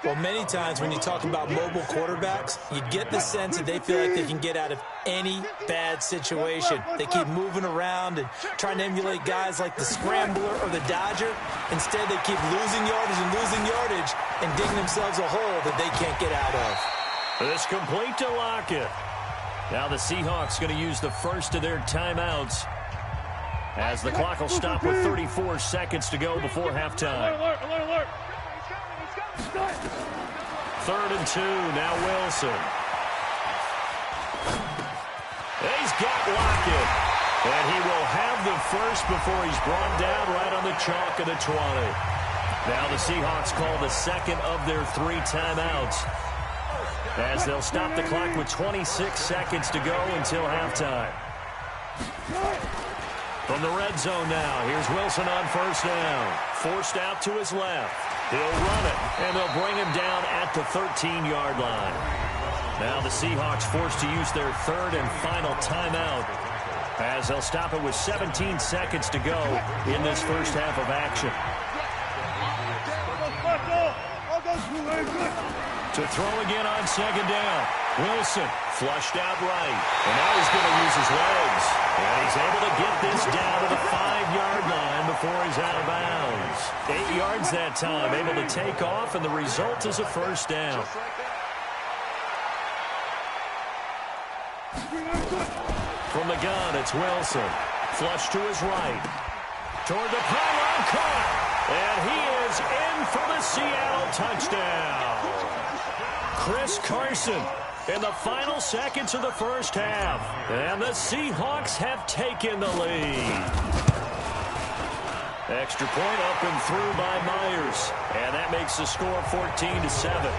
Well, many times when you talk about mobile quarterbacks, you get the sense that they feel like they can get out of any bad situation. They keep moving around and trying to emulate guys like the Scrambler or the Dodger. Instead, they keep losing yardage and digging themselves a hole that they can't get out of. This complete to Lockett. Now the Seahawks going to use the first of their timeouts as the clock will stop with 34 seconds to go before halftime. Alert, alert, alert. 3rd and 2, now Wilson. He's got Lockett, and he will have the first before he's brought down right on the chalk of the 20. Now the Seahawks call the second of their 3 timeouts, as they'll stop the clock with 26 seconds to go until halftime. From the red zone now, here's Wilson on 1st down. Forced out to his left. He'll run it, and they'll bring him down at the 13-yard line. Now the Seahawks forced to use their 3rd and final timeout, as they'll stop it with 17 seconds to go in this first half of action. To throw again on 2nd down. Wilson flushed out right. And now he's going to use his legs. And he's able to get this down to the 5-yard line before he's out of bounds. 8 yards that time, able to take off, and the result is a first down. From the gun, it's Wilson. Flush to his right. Toward the pylon, caught. And he is in for the Seattle touchdown. Chris Carson in the final seconds of the first half. And the Seahawks have taken the lead. Extra point up and through by Myers. And that makes the score 14-7.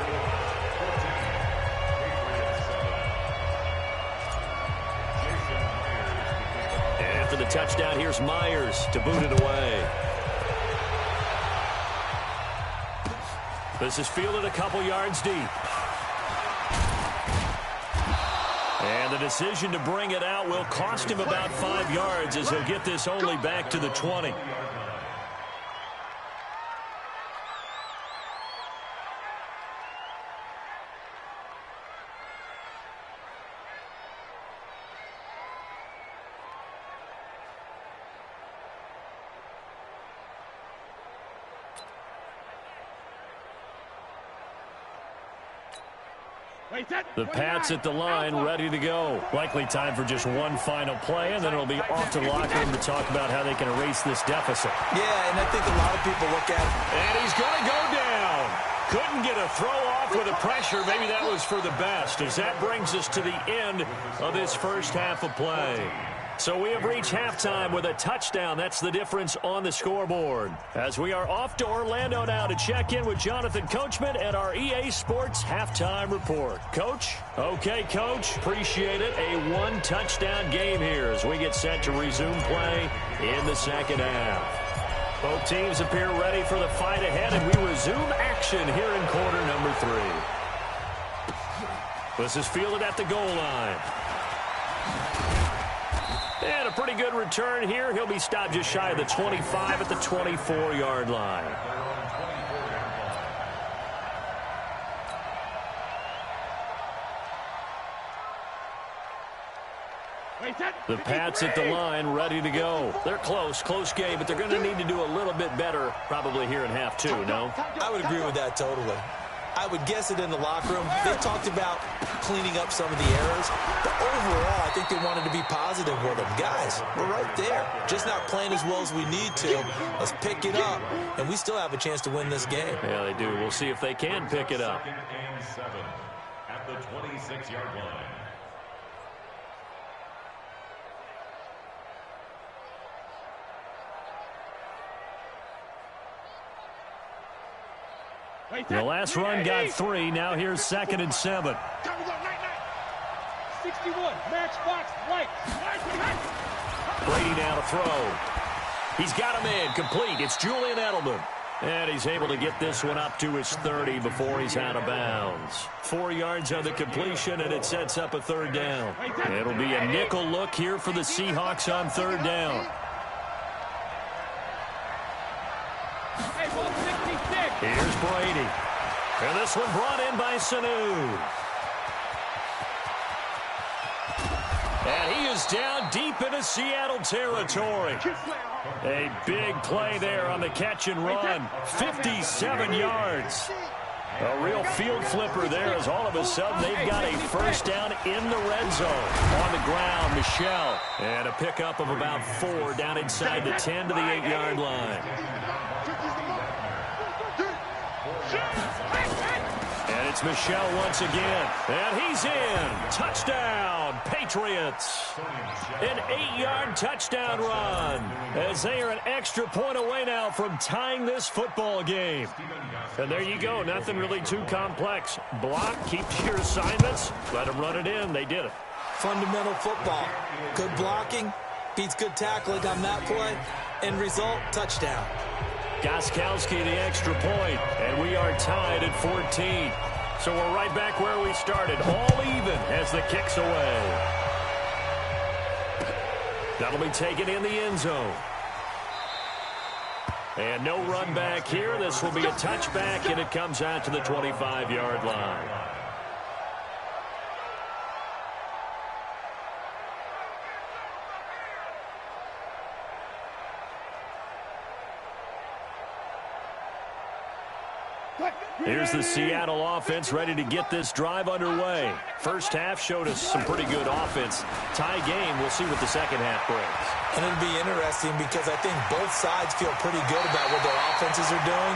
After the touchdown, here's Myers to boot it away. This is fielded a couple yards deep. And the decision to bring it out will cost him about 5 yards, as he'll get this only back to the 20. The Pats at the line, ready to go. Likely time for just one final play, and then it'll be off to the locker room to talk about how they can erase this deficit. Yeah, and I think a lot of people look at it. And he's going to go down. Couldn't get a throw off with the pressure. Maybe that was for the best, as that brings us to the end of this first half of play. So we have reached halftime with a touchdown. That's the difference on the scoreboard. As we are off to Orlando now to check in with Jonathan Coachman at our EA Sports Halftime Report. Coach? Okay, Coach. Appreciate it. A 1-touchdown game here as we get set to resume play in the second half. Both teams appear ready for the fight ahead, and we resume action here in quarter number 3. This is fielded at the goal line. And a pretty good return here. He'll be stopped just shy of the 25 at the 24-yard line. The Pats at the line, ready to go. They're close game, but they're going to need to do a little bit better probably here in half 2, no? I would agree with that totally. I would guess it in the locker room. They talked about cleaning up some of the errors, but overall, I think they wanted to be positive with them. Guys, we're right there. Just not playing as well as we need to. Let's pick it up, and we still have a chance to win this game. Yeah, they do. We'll see if they can pick it up. 2nd and 7 at the 26-yard line. The last run got 3. Now here's 2nd and 7. 61, match box, right. Brady now to throw. He's got him in, complete. It's Julian Edelman. And he's able to get this one up to his 30 before he's out of bounds. 4 yards on the completion, and it sets up a 3rd down. It'll be a nickel look here for the Seahawks on 3rd down. Here's Brady. And this one brought in by Sanu. And he is down deep into Seattle territory. A big play there on the catch and run. 57 yards. A real field flipper there as all of a sudden they've got a first down in the red zone. On the ground, Michel. And a pickup of about 4 down inside the 10 to the 8-yard line. And it's Michel once again. And he's in. Touchdown, Patriots. An 8-yard touchdown run as they are an extra point away now from tying this football game. And there you go. Nothing really too complex. Block, keep to your assignments, let them run it in. They did it. Fundamental football. Good blocking beats good tackling on that play. End result, touchdown. Gostkowski the extra point, and we are tied at 14. So we're right back where we started, all even as the kick's away. That'll be taken in the end zone. And no run back here. This will be a touchback, and it comes out to the 25-yard line. Here's the Seattle offense ready to get this drive underway. First half showed us some pretty good offense. Tie game, we'll see what the second half brings. And it'll be interesting because I think both sides feel pretty good about what their offenses are doing.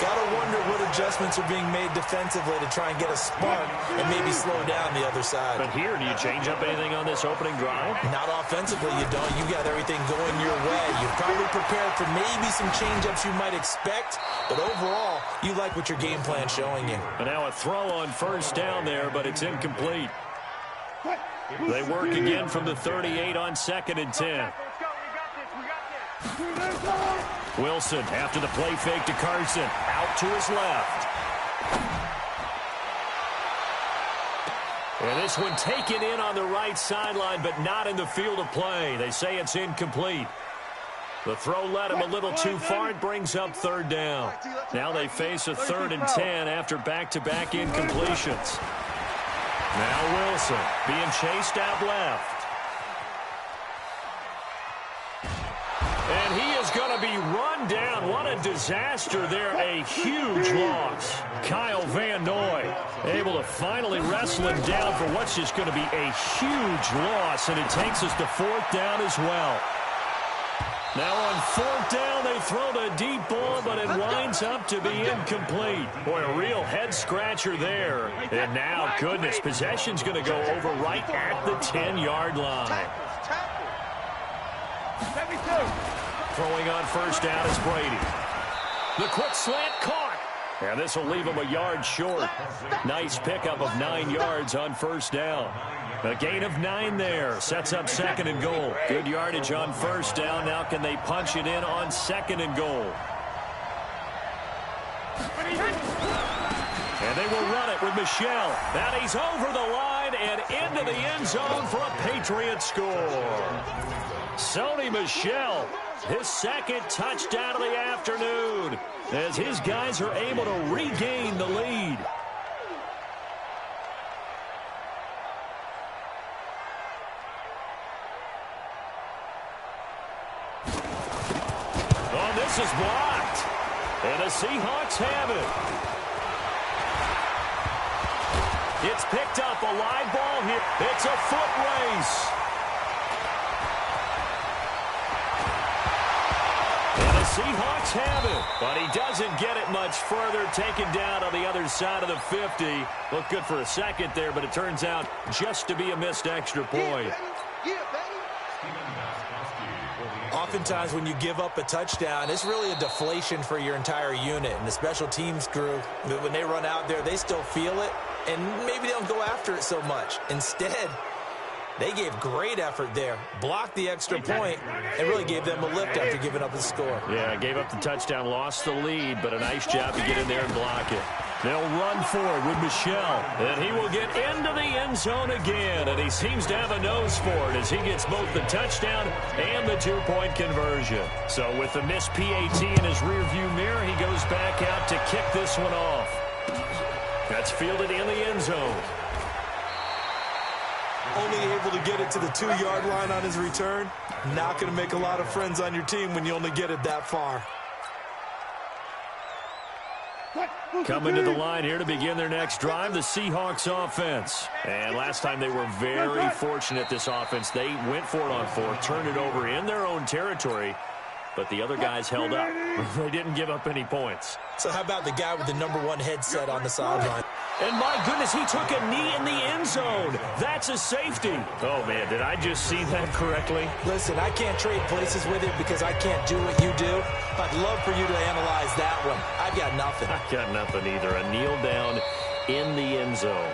Got to wonder what adjustments are being made defensively to try and get a spark and maybe slow down the other side. But here, do you change up anything on this opening drive? Not offensively, you don't. You got everything going your way. You're probably prepared for maybe some change-ups you might expect, but overall, you like what your game plan's showing you. And now a throw on first down there, but it's incomplete. They work again from the 38 on 2nd and 10. Wilson after the play fake to Carson. Out to his left. And this one taken in on the right sideline, but not in the field of play. They say it's incomplete. The throw led him a little too far. It brings up 3rd down. Now they face a 3rd and 10 after back-to-back incompletions. Now Wilson being chased out left. And he is going to be run down. What a disaster there. A huge loss. Kyle Van Noy able to finally wrestle him down for what's just going to be a huge loss. And it takes us to 4th down as well. Now on 4th down, they throw the deep ball, but it winds up to be incomplete. Boy, a real head-scratcher there. And now, goodness, possession's going to go over right at the 10-yard line. Throwing on first down is Brady. The quick slant caught. And this will leave him a yard short. Nice pickup of 9 yards on first down. A gain of 9 there. Sets up 2nd and goal. Good yardage on first down. Now can they punch it in on 2nd and goal? And they will run it with Michel. That he's over the line and into the end zone for a Patriot score. Sony Michel, his 2nd touchdown of the afternoon, as his guys are able to regain the lead. Oh, this is blocked. And the Seahawks have it. It's picked up, a live ball here. It's a foot race. Seahawks have it, but he doesn't get it much further. Taken down on the other side of the 50. Looked good for a second there, but it turns out just to be a missed extra point. Oftentimes when you give up a touchdown, it's really a deflation for your entire unit. And the special teams crew, when they run out there, they still feel it, and maybe they don't go after it so much. Instead, they gave great effort there, blocked the extra point, and really gave them a lift after giving up the score. Yeah, gave up the touchdown, lost the lead, but a nice job to get in there and block it. They'll run for it with Michel, and he will get into the end zone again, and he seems to have a nose for it as he gets both the touchdown and the 2-point conversion. So with the missed PAT in his rearview mirror, he goes back out to kick this one off. That's fielded in the end zone. Only able to get it to the 2-yard line on his return. Not going to make a lot of friends on your team when you only get it that far. Coming to the line here to begin their next drive, the Seahawks offense. And last time they were very fortunate, this offense. They went for it on fourth, turned it over in their own territory, but the other guys held up. They didn't give up any points. So how about the guy with the #1 headset on the sideline? And my goodness, he took a knee in the end zone. That's a safety. Oh, man, did I just see that correctly? Listen, I can't trade places with you because I can't do what you do. I'd love for you to analyze that one. I've got nothing. I've got nothing either. A kneel down in the end zone.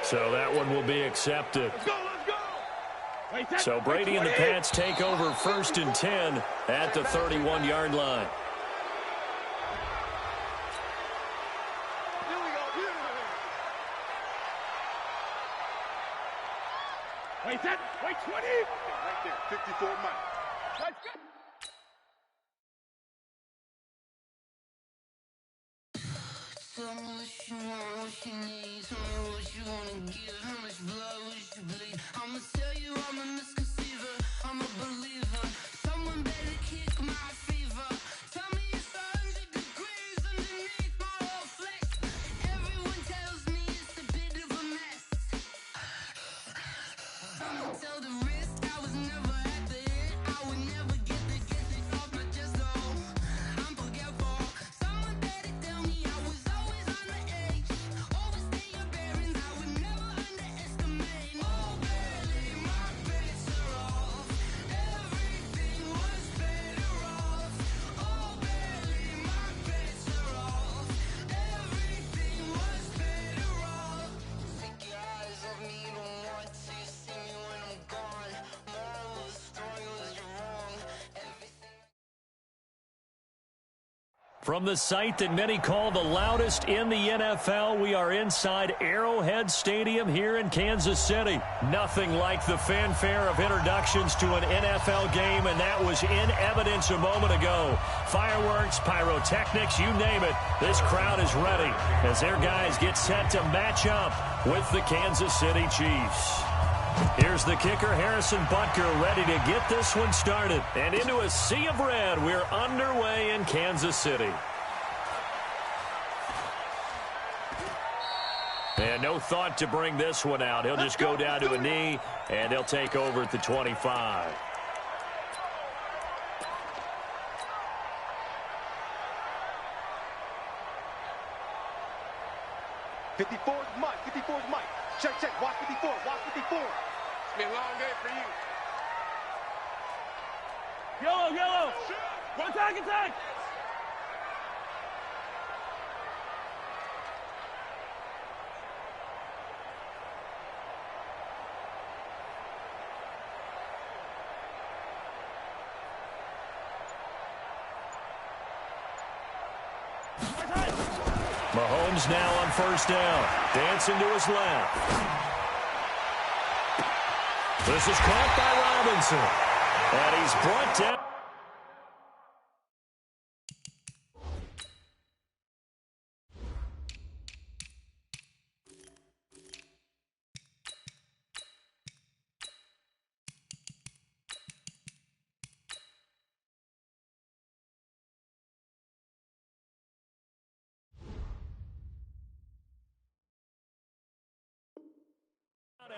So that one will be accepted. Let's go. So Brady and the Pats take over 1st and 10 at the 31-yard line. Wait 20. Right there, 54 Mike. Let's go. Tell me what you want, what you need. Tell me what you wanna give. How much blood would you bleed? I'ma tell you I'm a misconceiver. I'm a believer. Someone better kick my fever. Tell me it's 100 degrees underneath my whole flex. Everyone tells me it's a bit of a mess. I'ma tell the risk I was never at the end. I would never get it off my chest though. I'm forgetful. Someone better tell me I was always on the edge. Overstay your bearings, I would never underestimate. Oh, barely my bets are off. Everything was better off. Oh, barely my bets are off. Everything was better off. Take your eyes off me, don't want to see me when I'm gone. Moral of the story was you're wrong. Everything. From the site that many call the loudest in the NFL, we are inside Arrowhead Stadium here in Kansas City. Nothing like the fanfare of introductions to an NFL game, and that was in evidence a moment ago. Fireworks, pyrotechnics, you name it. This crowd is ready as their guys get set to match up with the Kansas City Chiefs. Here's the kicker, Harrison Butker, ready to get this one started. And into a sea of red, we're underway in Kansas City. And no thought to bring this one out. He'll just go down to a knee, and they'll take over at the 25. Mike. 54 is Mike. Check. Watch 54. Watch 54. It's been a long day for you. Yellow. Attack. Mahomes now on 1st down. Dancing to his left. This is caught by Robinson. And he's brought down.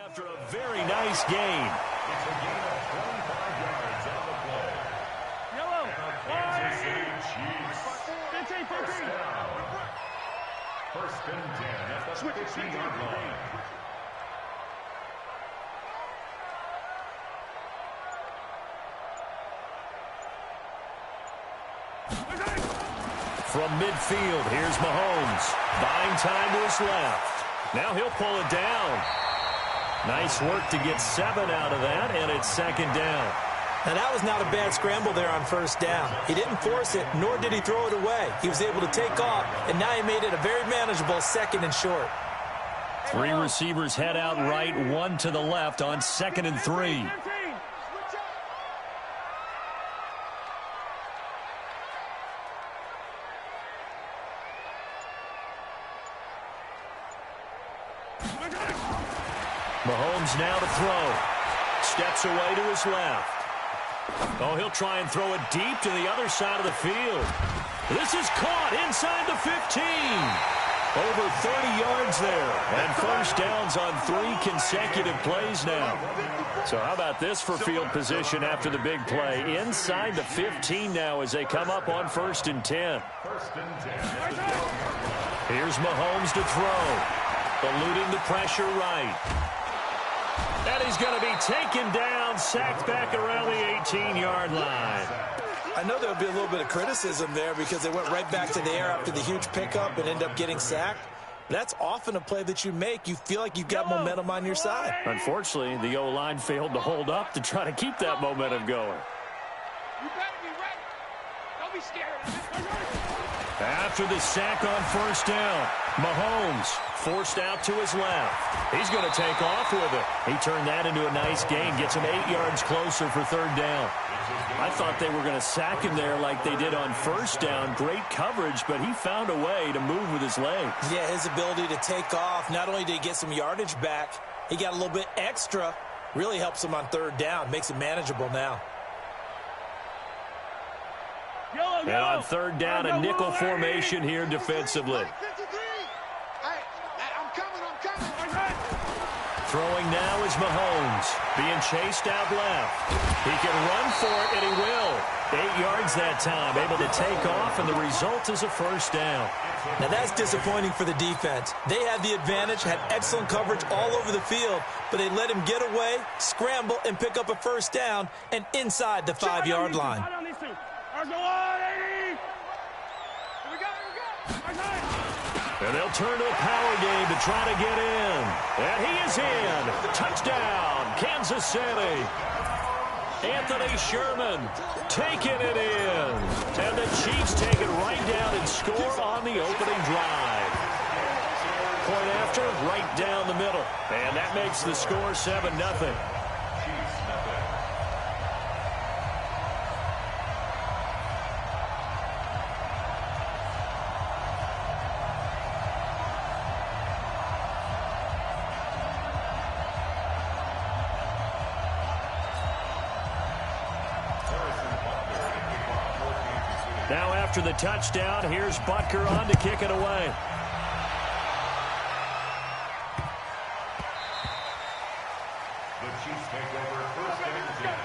After a very nice gain. It's a gain of 25 yards on the play. Yellow. Kansas City Chiefs. 15. First and 10 at the 50-yard line. From midfield, here's Mahomes. Buying time to his left. Now he'll pull it down. Nice work to get 7 out of that, and it's 2nd down. Now, that was not a bad scramble there on 1st down. He didn't force it, nor did he throw it away. He was able to take off, and now he made it a very manageable 2nd and short. 3 receivers head out right, 1 to the left on 2nd and 3. Mahomes now to throw. Steps away to his left. Oh, he'll try and throw it deep to the other side of the field. This is caught inside the 15. Over 30 yards there. And first downs on 3 consecutive plays now. So how about this for field position after the big play? Inside the 15 now as they come up on 1st and 10. Here's Mahomes to throw. Eluding the pressure right. And he's going to be taken down, sacked back around the 18-yard line. I know there would be a little bit of criticism there because they went right back to the air after the huge pickup and ended up getting sacked. That's often a play that you make. You feel like you've got momentum on your side. Unfortunately, the O-line failed to hold up to try to keep that momentum going. You better be ready. Don't be scared. After the sack on 1st down, Mahomes forced out to his left. He's going to take off with it. He turned that into a nice gain, gets him 8 yards closer for 3rd down. I thought they were going to sack him there like they did on 1st down. Great coverage, but he found a way to move with his legs. Yeah, his ability to take off, not only did he get some yardage back, he got a little bit extra. Really helps him on 3rd down, makes it manageable now. And on 3rd down, a nickel formation here defensively. Throwing now is Mahomes, being chased out left. He can run for it, and he will. 8 yards that time, able to take off, and the result is a 1st down. Now that's disappointing for the defense. They had the advantage, had excellent coverage all over the field, but they let him get away, scramble, and pick up a 1st down, and inside the 5-yard line. And they'll turn to a power game to try to get in. And he is in. Touchdown, Kansas City. Anthony Sherman taking it in. And the Chiefs take it right down and score on the opening drive. Point after, right down the middle. And that makes the score 7-0. Now after the touchdown, here's Butker on to kick it away. The Chiefs take over 1st and 10.